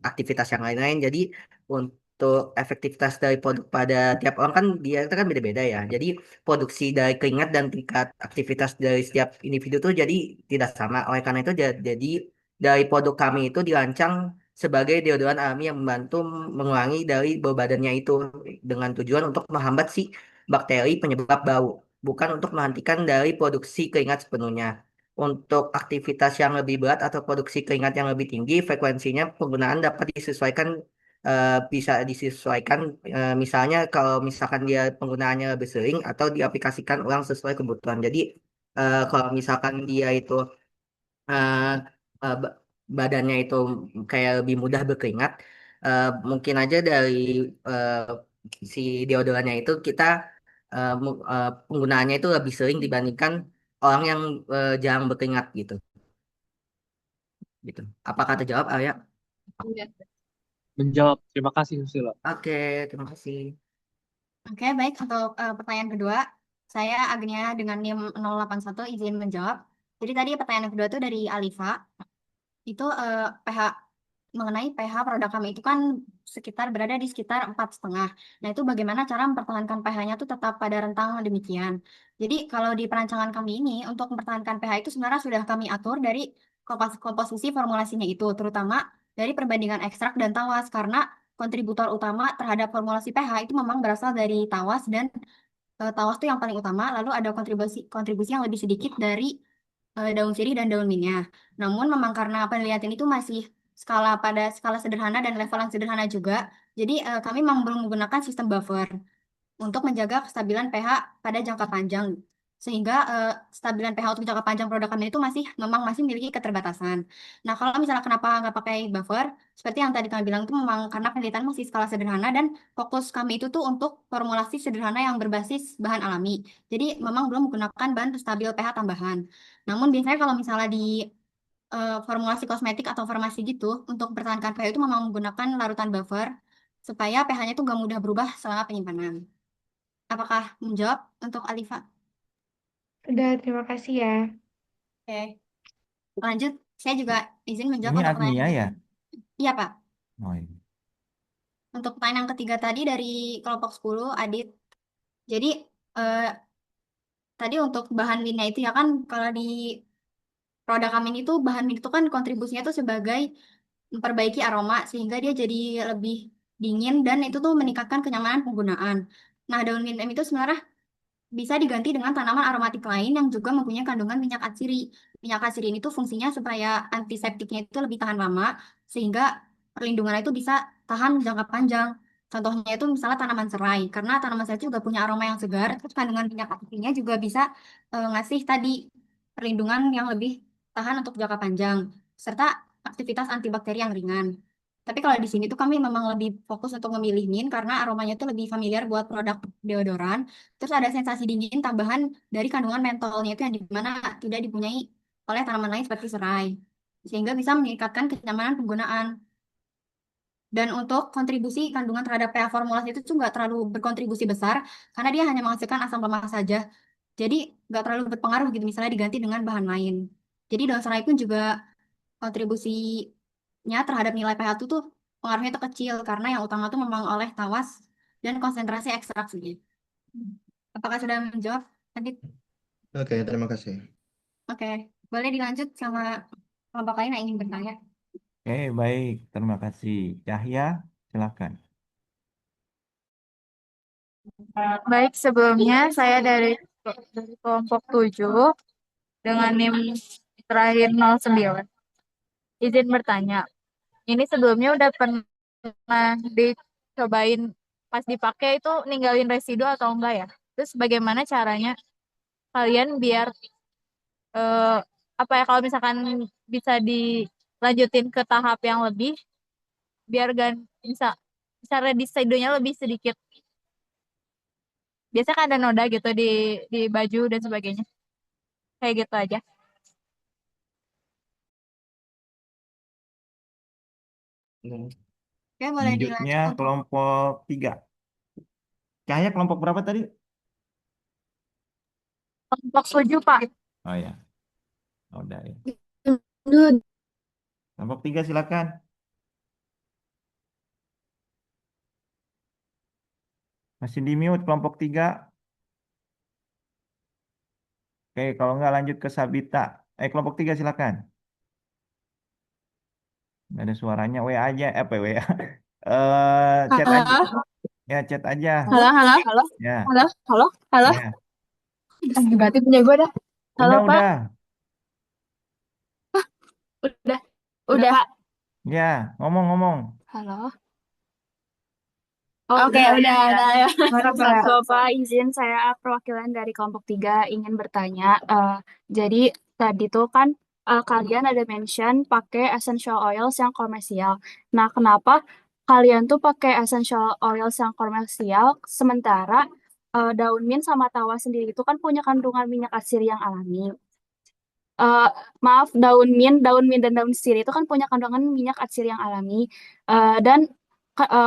aktivitas yang lain-lain. Jadi untuk efektivitas dari produk pada tiap orang kan dia itu kan beda-beda ya. Jadi produksi dari keringat dan tingkat aktivitas dari setiap individu tuh jadi tidak sama. Oleh karena itu jadi dari produk kami itu dirancang sebagai deodoran alami yang membantu mengurangi dari bau badannya itu dengan tujuan untuk menghambat si bakteri penyebab bau, bukan untuk menghentikan dari produksi keringat sepenuhnya. Untuk aktivitas yang lebih berat atau produksi keringat yang lebih tinggi, frekuensinya penggunaan dapat disesuaikan bisa disesuaikan misalnya kalau misalkan dia penggunaannya lebih sering atau diaplikasikan ulang sesuai kebutuhan. Jadi kalau misalkan dia itu eh, eh, ba- badannya itu kayak lebih mudah berkeringat, mungkin aja dari eh, si deodorannya itu kita penggunaannya itu lebih sering dibandingkan orang yang jarang berkeringat gitu. Gitu. Apakah terjawab, Arya? Menjawab. Terima kasih Susilo. Oke, terima kasih. Oke, baik. Untuk pertanyaan kedua, saya Agnia dengan NIM 081 izin menjawab. Jadi tadi pertanyaan yang kedua itu dari Alifa. Itu pH mengenai pH produk kami itu kan sekitar berada di sekitar 4,5. Nah, itu bagaimana cara mempertahankan pH-nya itu tetap pada rentang demikian. Jadi kalau di perancangan kami ini untuk mempertahankan pH itu sebenarnya sudah kami atur dari komposisi formulasinya itu, terutama dari perbandingan ekstrak dan tawas karena kontributor utama terhadap formulasi pH itu memang berasal dari tawas dan tawas itu yang paling utama, lalu ada kontribusi kontribusi yang lebih sedikit dari daun sirih dan daun minyak. Namun memang karena penelitian itu masih pada skala sederhana dan level yang sederhana juga, jadi kami memang belum menggunakan sistem buffer untuk menjaga kestabilan pH pada jangka panjang. Sehingga stabilan pH untuk jangka panjang produk kami itu masih memiliki keterbatasan. Nah, kalau misalnya kenapa nggak pakai buffer, seperti yang tadi kami bilang itu memang karena penelitian masih skala sederhana dan fokus kami itu tuh untuk formulasi sederhana yang berbasis bahan alami. Jadi memang belum menggunakan bahan stabil pH tambahan. Namun biasanya kalau misalnya di formulasi kosmetik atau farmasi gitu untuk mempertahankan pH itu memang menggunakan larutan buffer supaya pH-nya itu nggak mudah berubah selama penyimpanan. Apakah menjawab untuk Alifa? Udah, terima kasih ya. Oke, lanjut. Saya juga izin menjawab Ini untuk Agnia pertanyaan. ya? Iya, Pak. Oh, iya. Untuk pertanyaan yang ketiga tadi dari kelompok 10, Adit. Jadi, eh, tadi untuk bahan minnya itu ya kan, kalau di produk amin itu, bahan min itu kan kontribusinya itu sebagai memperbaiki aroma sehingga dia jadi lebih dingin dan itu tuh meningkatkan kenyamanan penggunaan. Nah, daun mint itu sebenarnya bisa diganti dengan tanaman aromatik lain yang juga mempunyai kandungan minyak atsiri. Minyak atsiri ini tuh fungsinya supaya antiseptiknya itu lebih tahan lama, sehingga perlindungan itu bisa tahan jangka panjang. Contohnya itu misalnya tanaman serai, karena tanaman serai itu juga punya aroma yang segar, terus kandungan minyak atsirinya juga bisa ngasih tadi perlindungan yang lebih tahan untuk jangka panjang, serta aktivitas antibakteri yang ringan. Tapi kalau di sini tuh kami memang lebih fokus untuk memilih mint karena aromanya tuh lebih familiar buat produk deodoran. Terus ada sensasi dingin tambahan dari kandungan mentolnya itu yang dimana tidak dipunyai oleh tanaman lain seperti serai. Sehingga bisa meningkatkan kenyamanan penggunaan. Dan untuk kontribusi kandungan terhadap pH formulasi itu tuh nggak terlalu berkontribusi besar karena dia hanya menghasilkan asam lemak saja. Jadi nggak terlalu berpengaruh gitu misalnya diganti dengan bahan lain. Jadi daun serai pun juga kontribusinya terhadap nilai pH itu tuh pengaruhnya itu kecil karena yang utama tuh memang oleh tawas dan konsentrasi ekstraksinya. Apakah sudah menjawab, Adit? Oke, terima kasih. Oke, boleh dilanjut sama kelompok lain yang ingin bertanya. Oke, baik. Terima kasih. Cahya, silakan. Baik, sebelumnya saya dari kelompok 7 dengan NIM terakhir 09. Izin bertanya, ini sebelumnya udah pernah dicobain pas dipakai itu ninggalin residu atau enggak ya? Terus bagaimana caranya kalian biar eh, apa ya kalau misalkan bisa dilanjutin ke tahap yang lebih biar bisa bisa residunya lebih sedikit. Biasanya kan ada noda gitu di baju dan sebagainya. Kayak gitu aja. Oke, boleh Selanjutnya dilanjut untuk kelompok 3. Cahya kelompok berapa tadi? Kelompok 7, Pak. Oh ya, oh, udah ya. Lanjut. Kelompok 3 silakan. Masih di mute kelompok 3. Oke, kalau nggak lanjut ke Sabita. Kelompok 3 silakan. Nggak ada suaranya. WA aja. Apa WA? Chat aja. Halo, Ya, chat aja. halo, halo, halo, Ya, halo, halo, halo. ya. Berarti punya gue dah. Halo, Pak. Udah. Udah, udah. Pak. Ya, ngomong-ngomong. Halo. Oh, Oke, udah ya. Bapak izin saya perwakilan dari kelompok 3 ingin bertanya. Jadi tadi tuh kan kalian ada mention pakai essential oils yang komersial. Nah, kenapa kalian tuh pakai essential oils yang komersial sementara daun mint sama tawa sendiri itu kan punya kandungan minyak atsiri yang alami. Eh, maaf, daun mint dan daun sirih itu kan punya kandungan minyak atsiri yang alami. Dan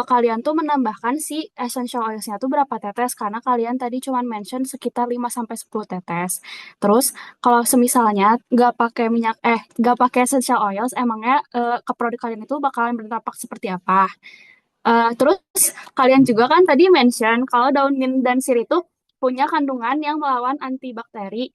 kalian tuh menambahkan si essential oils-nya tuh berapa tetes karena kalian tadi cuma mention sekitar 5 sampai 10 tetes. Terus kalau semisalnya nggak pakai essential oils, emangnya ke produk kalian itu bakalan berdampak seperti apa? Terus kalian juga kan tadi mention kalau daun mint dan sirih itu punya kandungan yang melawan antibakteri.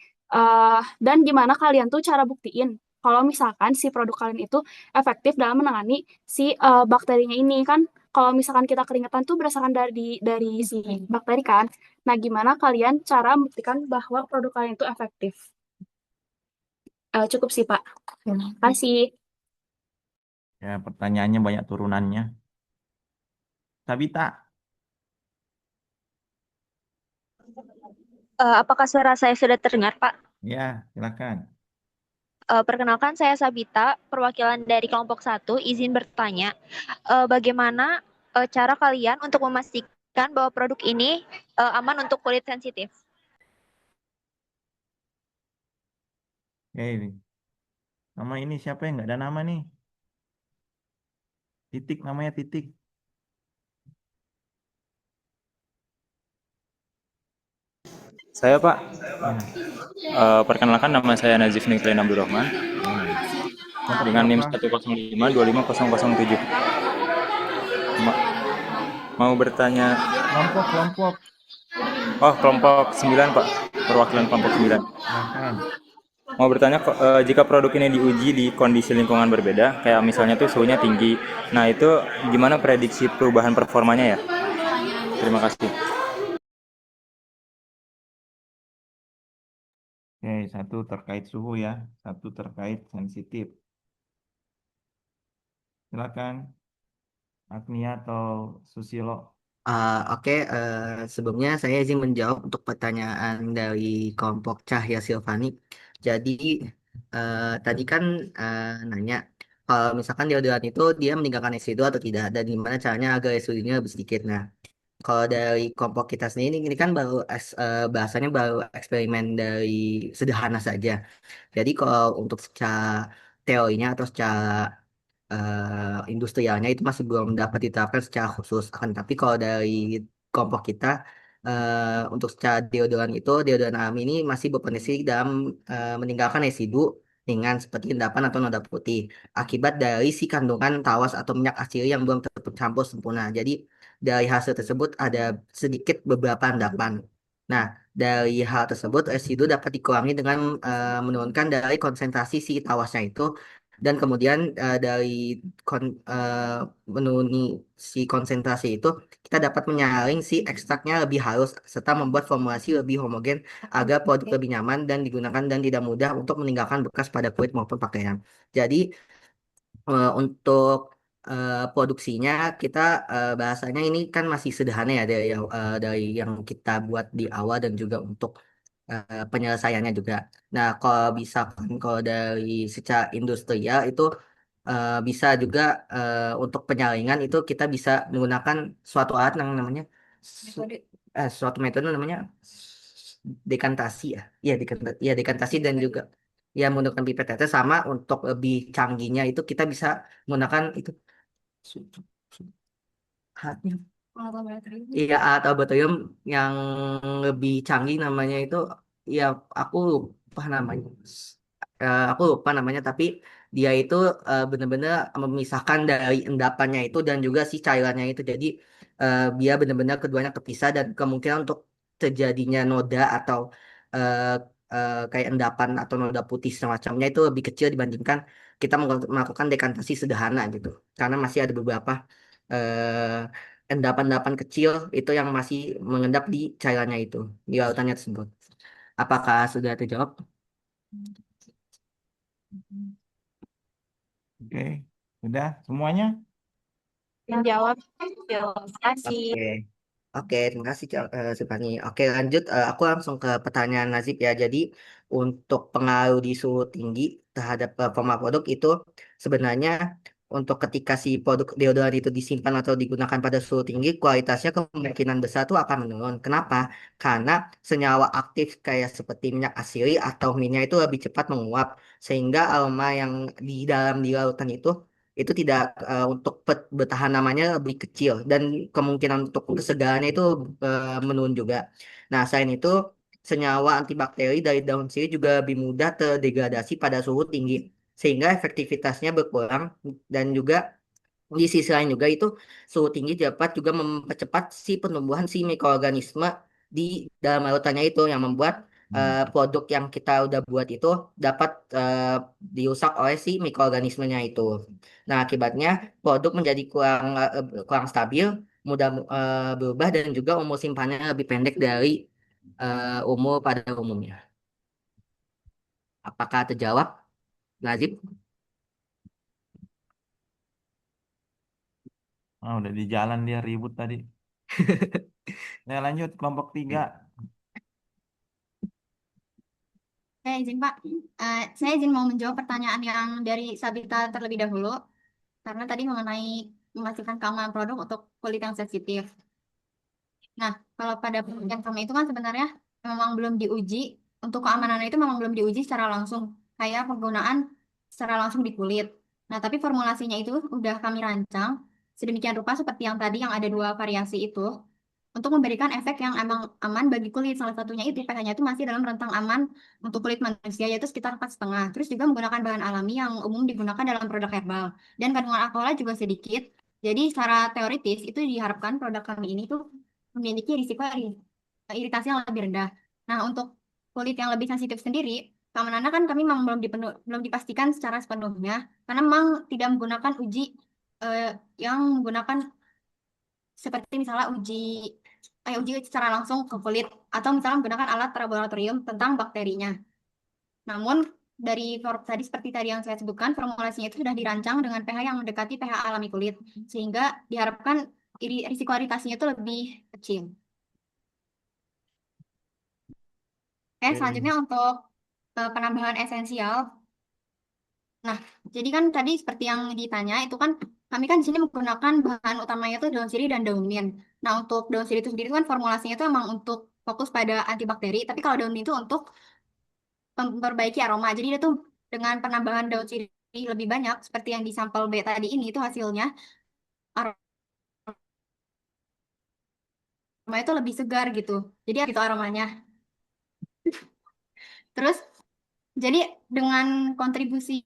Dan gimana kalian tuh cara buktiin kalau misalkan si produk kalian itu efektif dalam menangani si bakterinya ini kan? Kalau misalkan kita keringetan tuh berdasarkan dari si bakteri kan. Nah, gimana kalian cara membuktikan bahwa produk kalian itu efektif? Cukup sih, Pak. Terima kasih. Ya, pertanyaannya banyak turunannya. Sabita, Apakah suara saya sudah terdengar, Pak? ya, silakan. Perkenalkan, saya Sabita, perwakilan dari kelompok 1, izin bertanya, bagaimana cara kalian untuk memastikan bahwa produk ini aman untuk kulit sensitif? Oke, Nama ini siapa yang nggak ada nama nih? Titik, namanya Titik. Saya Pak, Ya, perkenalkan nama saya Nazif Niklain Abdurrahman kelompok dengan NIM berapa? 105 25007. Mau bertanya, Kelompok. oh kelompok 9 Pak, perwakilan kelompok 9. Silakan. Mau bertanya, jika produk ini diuji di kondisi lingkungan berbeda, kayak misalnya tuh suhunya tinggi, nah itu gimana prediksi perubahan performanya ya? Terima kasih. Oke, satu terkait suhu ya, satu terkait sensitif. Silakan, Agnia atau Susilo. Oke, sebelumnya saya izin menjawab untuk pertanyaan dari kelompok Cahya Silvani. Jadi tadi kan nanya kalau misalkan deodoran itu dia meninggalkan residu atau tidak, dan gimana caranya agar residunya lebih sedikit. Nah, kalau dari kelompok kita sendiri ini kan baru bahasanya baru eksperimen dari sederhana saja. Jadi kalau untuk secara teorinya atau secara industrialnya itu masih belum dapat diterapkan secara khusus. Akan tapi kalau dari kelompok kita untuk secara deodoran itu deodoran alami ini masih berpotensi dalam meninggalkan residu ringan seperti endapan atau noda putih akibat dari si kandungan tawas atau minyak asiri yang belum tercampur sempurna. Jadi dari hasil tersebut ada sedikit beberapa endapan. Nah, dari hal tersebut residu dapat dikurangi dengan menurunkan dari konsentrasi si tawasnya itu dan kemudian dari menuruni si konsentrasi itu kita dapat menyaring si ekstraknya lebih halus serta membuat formulasi lebih homogen agar produk lebih nyaman dan digunakan dan tidak mudah untuk meninggalkan bekas pada kulit maupun pakaian. Jadi untuk produksinya kita bahasanya ini kan masih sederhana ya dari yang kita buat di awal dan juga untuk penyelesaiannya juga. Nah, kalau bisa kalau dari secara industrial itu bisa juga untuk penyaringan itu kita bisa menggunakan suatu alat yang namanya suatu metode namanya dekantasi ya. Iya, dekantasi dan juga ya menggunakan pipet tetes sama untuk lebih canggihnya itu kita bisa menggunakan itu su- su- alatnya. Iya, alat laboratorium yang lebih canggih namanya itu, ya aku lupa namanya. Aku lupa namanya, tapi dia itu benar-benar memisahkan dari endapannya itu dan juga si cairannya itu. Jadi dia benar-benar keduanya terpisah dan kemungkinan untuk terjadinya noda atau eh, kayak endapan atau noda putih semacamnya itu lebih kecil dibandingkan kita melakukan dekantasi sederhana gitu. Karena masih ada beberapa endapan-endapan kecil itu yang masih mengendap di cairannya itu, di lautannya tersebut. Apakah sudah terjawab? Oke, sudah semuanya? Menjawab. Terima kasih. Oke. Oke, terima kasih Supani. Oke, lanjut. Aku langsung ke pertanyaan Nazib ya. Jadi, untuk pengaruh di suhu tinggi terhadap performa produk itu sebenarnya untuk ketika si produk deodoran itu disimpan atau digunakan pada suhu tinggi, kualitasnya kemungkinan besar tuh akan menurun. Kenapa? Karena senyawa aktif kayak seperti minyak asiri atau minyak itu lebih cepat menguap, sehingga aroma yang di lautan itu tidak untuk bertahan namanya lebih kecil dan kemungkinan untuk kesegarannya itu menurun juga. Nah, selain itu senyawa antibakteri dari daun sirih juga lebih mudah terdegradasi pada suhu tinggi sehingga efektivitasnya berkurang dan juga di sisi lain juga itu suhu tinggi dapat juga mempercepat si penumbuhan si mikroorganisme di dalam lautannya itu yang membuat produk yang kita udah buat itu dapat dirusak oleh si mikroorganismenya itu. Nah, akibatnya produk menjadi kurang stabil, mudah berubah dan juga umur simpannya lebih pendek dari umur pada umumnya. Apakah terjawab, Nazib? Udah di jalan dia ribut tadi. Nah, lanjut kelompok 3. Saya izin Pak, saya izin mau menjawab pertanyaan yang dari Sabita terlebih dahulu, karena tadi mengenai memastikan keamanan produk untuk kulit yang sensitif. Nah, kalau pada produk yang kami itu kan sebenarnya memang belum diuji, untuk keamanannya itu memang belum diuji secara langsung, kayak penggunaan secara langsung di kulit. Nah, tapi formulasinya itu udah kami rancang sedemikian rupa seperti yang tadi yang ada 2 variasi itu untuk memberikan efek yang emang aman bagi kulit. Salah satunya itu pH-nya itu masih dalam rentang aman untuk kulit manusia yaitu sekitar 4,5. Terus juga menggunakan bahan alami yang umum digunakan dalam produk herbal dan kandungan alkoholnya juga sedikit. Jadi secara teoritis itu diharapkan produk kami ini tuh memiliki risiko iritasi yang lebih rendah. Nah, untuk kulit yang lebih sensitif sendiri, keamanannya kan kami memang belum dipastikan secara sepenuhnya karena memang tidak menggunakan uji eh, yang menggunakan seperti misalnya uji secara langsung ke kulit atau misalnya menggunakan alat laboratorium tentang bakterinya. Namun tadi seperti tadi yang saya sebutkan, formulasinya itu sudah dirancang dengan pH yang mendekati pH alami kulit, sehingga diharapkan risiko iritasinya itu lebih kecil. Selanjutnya untuk penambahan esensial. Nah, jadi kan tadi seperti yang ditanya itu kan kami kan di sini menggunakan bahan utamanya itu daun sirih dan daun mint. Nah, untuk daun sirih itu sendiri kan formulasinya itu emang untuk fokus pada antibakteri, tapi kalau daun mint itu untuk memperbaiki aroma. Jadi dia tuh dengan penambahan daun sirih lebih banyak seperti yang di sampel B tadi ini itu hasilnya aroma itu lebih segar gitu. Jadi gitu aromanya. Terus jadi dengan kontribusi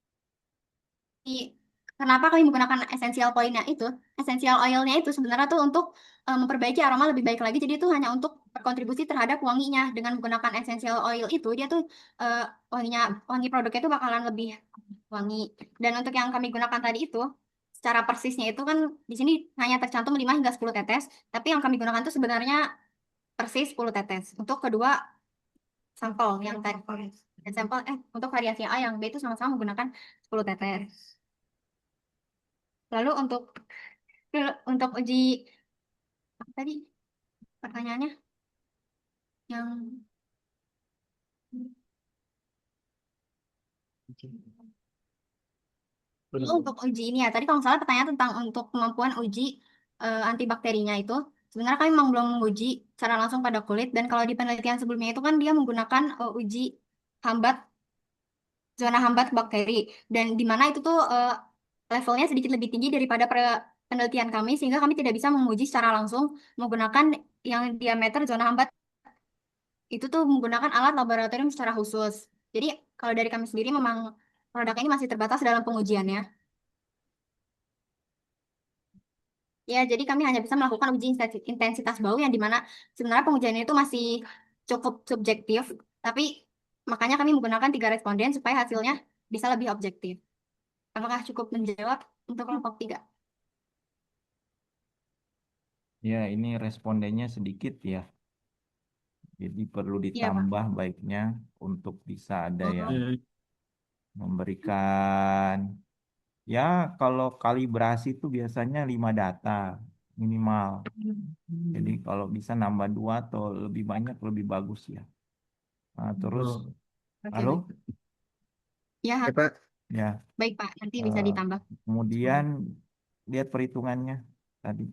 kenapa kami menggunakan essential oilnya itu? Essential oilnya itu sebenarnya tuh untuk memperbaiki aroma lebih baik lagi. Jadi itu hanya untuk berkontribusi terhadap wanginya. Dengan menggunakan essential oil itu dia tuh wangi produknya itu bakalan lebih wangi. Dan untuk yang kami gunakan tadi itu secara persisnya itu kan di sini hanya tercantum 5 hingga 10 tetes, tapi yang kami gunakan itu sebenarnya persis 10 tetes. Untuk kedua sampel yang tadi dan sampel untuk variasi A yang B itu sama-sama menggunakan 10 tetes. Lalu untuk uji apa tadi pertanyaannya yang untuk uji ini ya tadi kalau nggak salah pertanyaan tentang untuk kemampuan uji antibakterinya itu sebenarnya kami memang belum menguji secara langsung pada kulit dan kalau di penelitian sebelumnya itu kan dia menggunakan uji hambat zona hambat bakteri dan di mana itu tuh levelnya sedikit lebih tinggi daripada penelitian kami sehingga kami tidak bisa menguji secara langsung menggunakan yang diameter zona hambat itu tuh menggunakan alat laboratorium secara khusus. Jadi kalau dari kami sendiri memang produk ini masih terbatas dalam pengujiannya. Ya, jadi kami hanya bisa melakukan uji intensitas bau yang dimana sebenarnya pengujiannya itu masih cukup subjektif, tapi makanya kami menggunakan 3 responden supaya hasilnya bisa lebih objektif. Apakah cukup menjawab untuk kelompok 3? Ya, ini respondennya sedikit ya. Jadi perlu Iya, Pak. ditambah baiknya untuk bisa ada yang Hmm. memberikan ya kalau kalibrasi itu biasanya 5 data minimal. Jadi kalau bisa nambah 2 atau lebih banyak lebih bagus ya. Nah, terus Oh, halo Ya, ya, Pak. ya baik Pak, nanti bisa eh, ditambah. kemudian lihat perhitungannya tadi.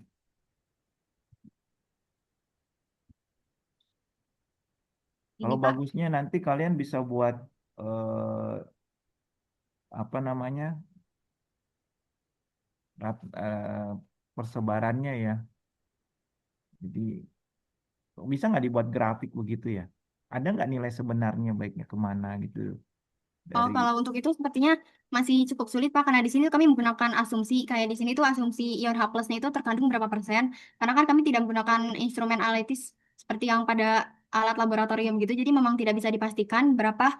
Ini Kalau Pak, bagusnya nanti kalian bisa buat eh, apa namanya persebarannya ya. Jadi bisa nggak dibuat grafik begitu ya? Ada nggak nilai sebenarnya baiknya kemana gitu dari kalau untuk itu sepertinya masih cukup sulit Pak, karena di sini kami menggunakan asumsi, kayak di sini tuh asumsi ion H plusnya itu terkandung berapa persen, karena kan kami tidak menggunakan instrumen analitis seperti yang pada alat laboratorium gitu, jadi memang tidak bisa dipastikan berapa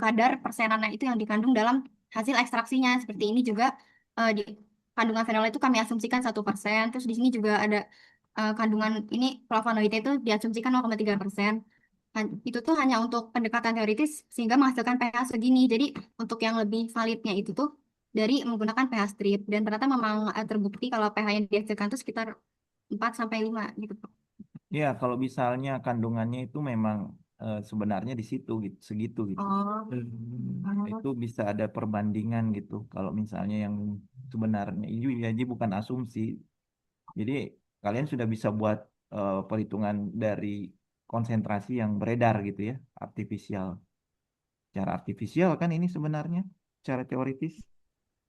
kadar persenannya itu yang dikandung dalam hasil ekstraksinya. Seperti ini juga di kandungan fenol itu kami asumsikan 1%, terus di sini juga ada kandungan ini flavonoidnya itu diasumsikan 0,3%. Itu tuh hanya untuk pendekatan teoritis sehingga menghasilkan pH segini. Jadi untuk yang lebih validnya itu tuh dari menggunakan pH strip dan ternyata memang terbukti kalau pH yang dihasilkan itu sekitar 4 sampai 5 gitu. ya kalau misalnya kandungannya itu memang sebenarnya di situ gitu segitu gitu. Oh, Itu bisa ada perbandingan gitu. Kalau misalnya yang sebenarnya ini jadi bukan asumsi. Jadi kalian sudah bisa buat perhitungan dari konsentrasi yang beredar gitu ya, artifisial. Cara artifisial kan ini sebenarnya. secara teoritis?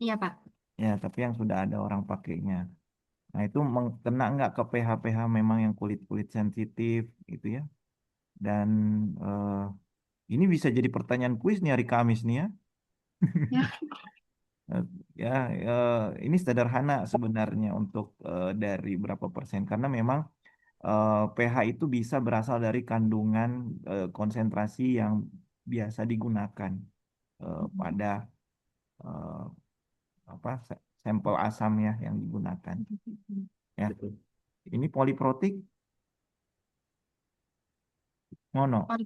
Iya, Pak. Ya, tapi yang sudah ada orang pakainya. Nah, itu kena nggak ke pH-pH memang yang kulit-kulit sensitif gitu ya. Dan ini bisa jadi pertanyaan kuis nih hari Kamis nih ya. Ya. Eh, Ya, ini sederhana sebenarnya untuk dari berapa persen. Karena memang pH itu bisa berasal dari kandungan konsentrasi yang biasa digunakan pada eh, apa sampel asamnya yang digunakan. Ya, Betul. ini poliprotik mono, Oh,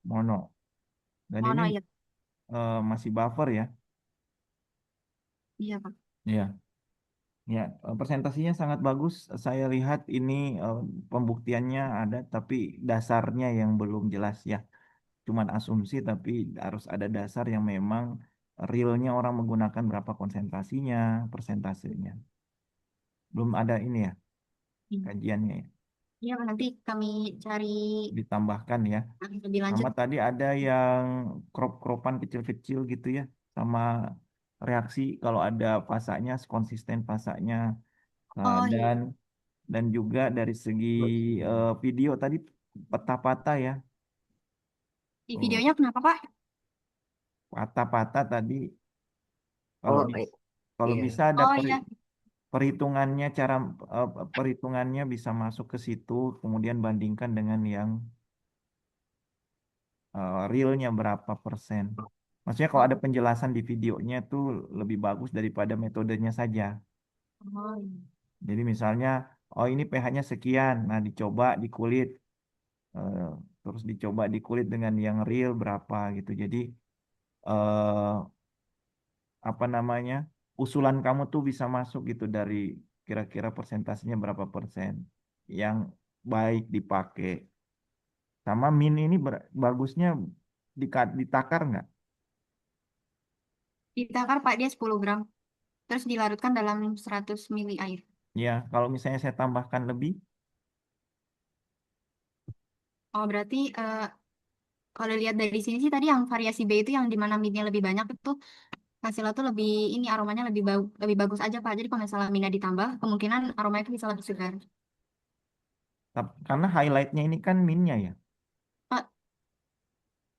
mono. Dan ini mono ya. masih buffer ya. Iya, Pak. Ya, ya, presentasinya sangat bagus. Saya lihat ini pembuktiannya ada, tapi dasarnya yang belum jelas ya. Cuman asumsi, tapi harus ada dasar yang memang realnya orang menggunakan berapa konsentrasinya, persentasenya. Belum ada ini ya, Iya, kajiannya ya. Iya, Pak. Nanti kami cari Ditambahkan ya. lebih lanjut. Sama tadi ada yang crop-cropan kecil-kecil gitu ya, sama reaksi kalau ada fasanya, konsisten fasanya. Nah, Oh, iya. dan juga dari segi video tadi patah-patah ya. Di Oh, videonya kenapa, Pak? patah-patah tadi kalau Oh, kalau iya. bisa ada Oh, iya. perhitungannya, cara perhitungannya bisa masuk ke situ, kemudian bandingkan dengan yang realnya berapa persen. Maksudnya kalau ada penjelasan di videonya tuh lebih bagus daripada metodenya saja. Oh, iya. Jadi misalnya, oh ini pH-nya sekian, nah dicoba di kulit, eh, terus dicoba di kulit dengan yang real berapa gitu. Jadi eh, apa namanya, usulan kamu tuh bisa masuk gitu dari kira-kira persentasenya berapa persen yang baik dipakai. Sama min ini bagusnya ditakar nggak? Ditakar, Pak, dia 10 gram. Terus dilarutkan dalam 100 mili air. Ya, kalau misalnya saya tambahkan lebih, Oh, berarti kalau lihat dari sini sih tadi yang variasi B itu yang di mana minnya lebih banyak itu hasilnya tuh lebih ini aromanya lebih bagus aja, Pak. Jadi kalau misalnya minnya ditambah, kemungkinan aromanya itu bisa lebih segar. karena highlightnya ini kan minnya ya. Pak,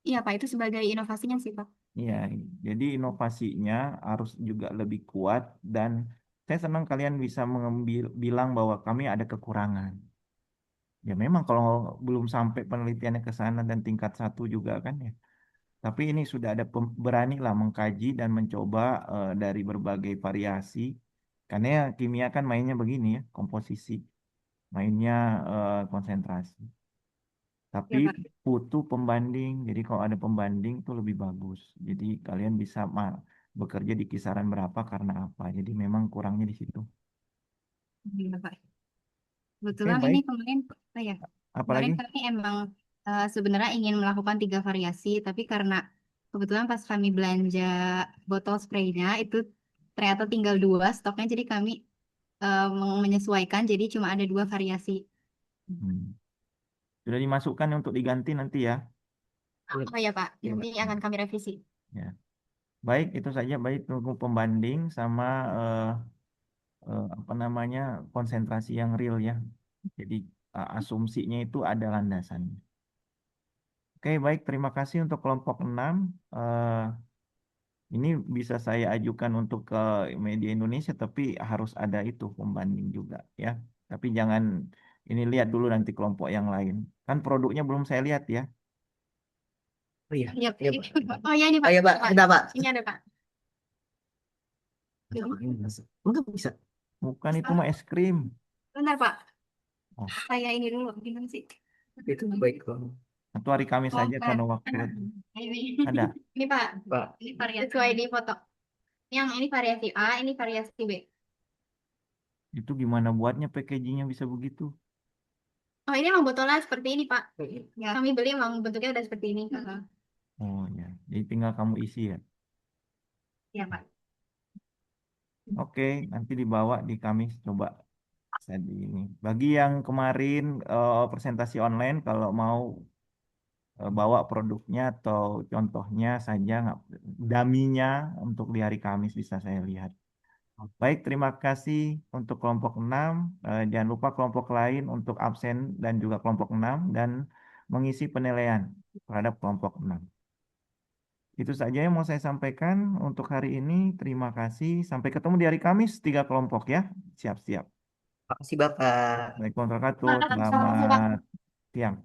iya, Pak, itu sebagai inovasinya sih, Pak. Iya, jadi inovasinya harus juga lebih kuat dan saya senang kalian bisa mengambil bilang bahwa kami ada kekurangan. Ya memang kalau belum sampai penelitiannya ke sana dan tingkat satu juga kan ya. Tapi ini sudah ada berani lah mengkaji dan mencoba dari berbagai variasi. Karena ya, kimia kan mainnya begini ya, komposisi, mainnya konsentrasi. Tapi Ya, Pak. butuh pembanding. Jadi kalau ada pembanding itu lebih bagus. Jadi kalian bisa bekerja di kisaran berapa karena apa. Jadi memang kurangnya di situ. Iya, Pak. Oke, Kebetulan ini baik. kemarin, ya, kemarin Apalagi? kami emang sebenarnya ingin melakukan 3 variasi, tapi karena kebetulan pas kami belanja botol spraynya itu ternyata tinggal 2 stoknya, jadi kami menyesuaikan, jadi cuma ada 2 variasi. Hmm. Sudah dimasukkan untuk diganti nanti ya. Oh ya, Pak, Iya, nanti Pak. akan kami revisi. Ya. Baik, itu saja. Baik, tunggu pembanding sama apa namanya konsentrasi yang real ya. Jadi asumsinya itu ada landasannya. Oke, baik. Terima kasih untuk kelompok 6. Ini bisa saya ajukan untuk ke media Indonesia, tapi harus ada itu pembanding juga ya. Tapi jangan ini lihat dulu nanti kelompok yang lain. Kan produknya belum saya lihat ya. Oh iya. Iya, Iya, ini, Pak. oh ya ini Oh Pak, iya, Pak. Pak. Ada, Pak. Ini ada Pak. Enggak bisa. Bukan itu mah es krim. Bentar Pak, Oh, saya ini dulu, gimana sih? Itu baik, Pak. atau hari Kamis Oh, saja Pak. karena waktu Ini, ada. ini Pak, Pak. ini variasi sesuai di foto. Yang ini variasi A, ini variasi B. Itu gimana buatnya packagingnya bisa begitu? Oh, ini emang botolnya seperti ini Pak. Iya. Ya, kami beli emang bentuknya udah seperti ini. Oh ya, jadi tinggal kamu isi ya. Ya Pak. Oke, nanti dibawa di Kamis coba tadi ini. Bagi yang kemarin presentasi online, kalau mau bawa produknya atau contohnya saja, daminya untuk di hari Kamis bisa saya lihat. Baik, terima kasih untuk kelompok 6. Jangan lupa kelompok lain untuk absen dan juga kelompok 6 dan mengisi penilaian terhadap kelompok 6. Itu saja yang mau saya sampaikan untuk hari ini. Terima kasih. Sampai ketemu di hari Kamis, 3 kelompok ya. Siap-siap. Makasih Bapak. Baik, wabarakatuh. Selamat siang.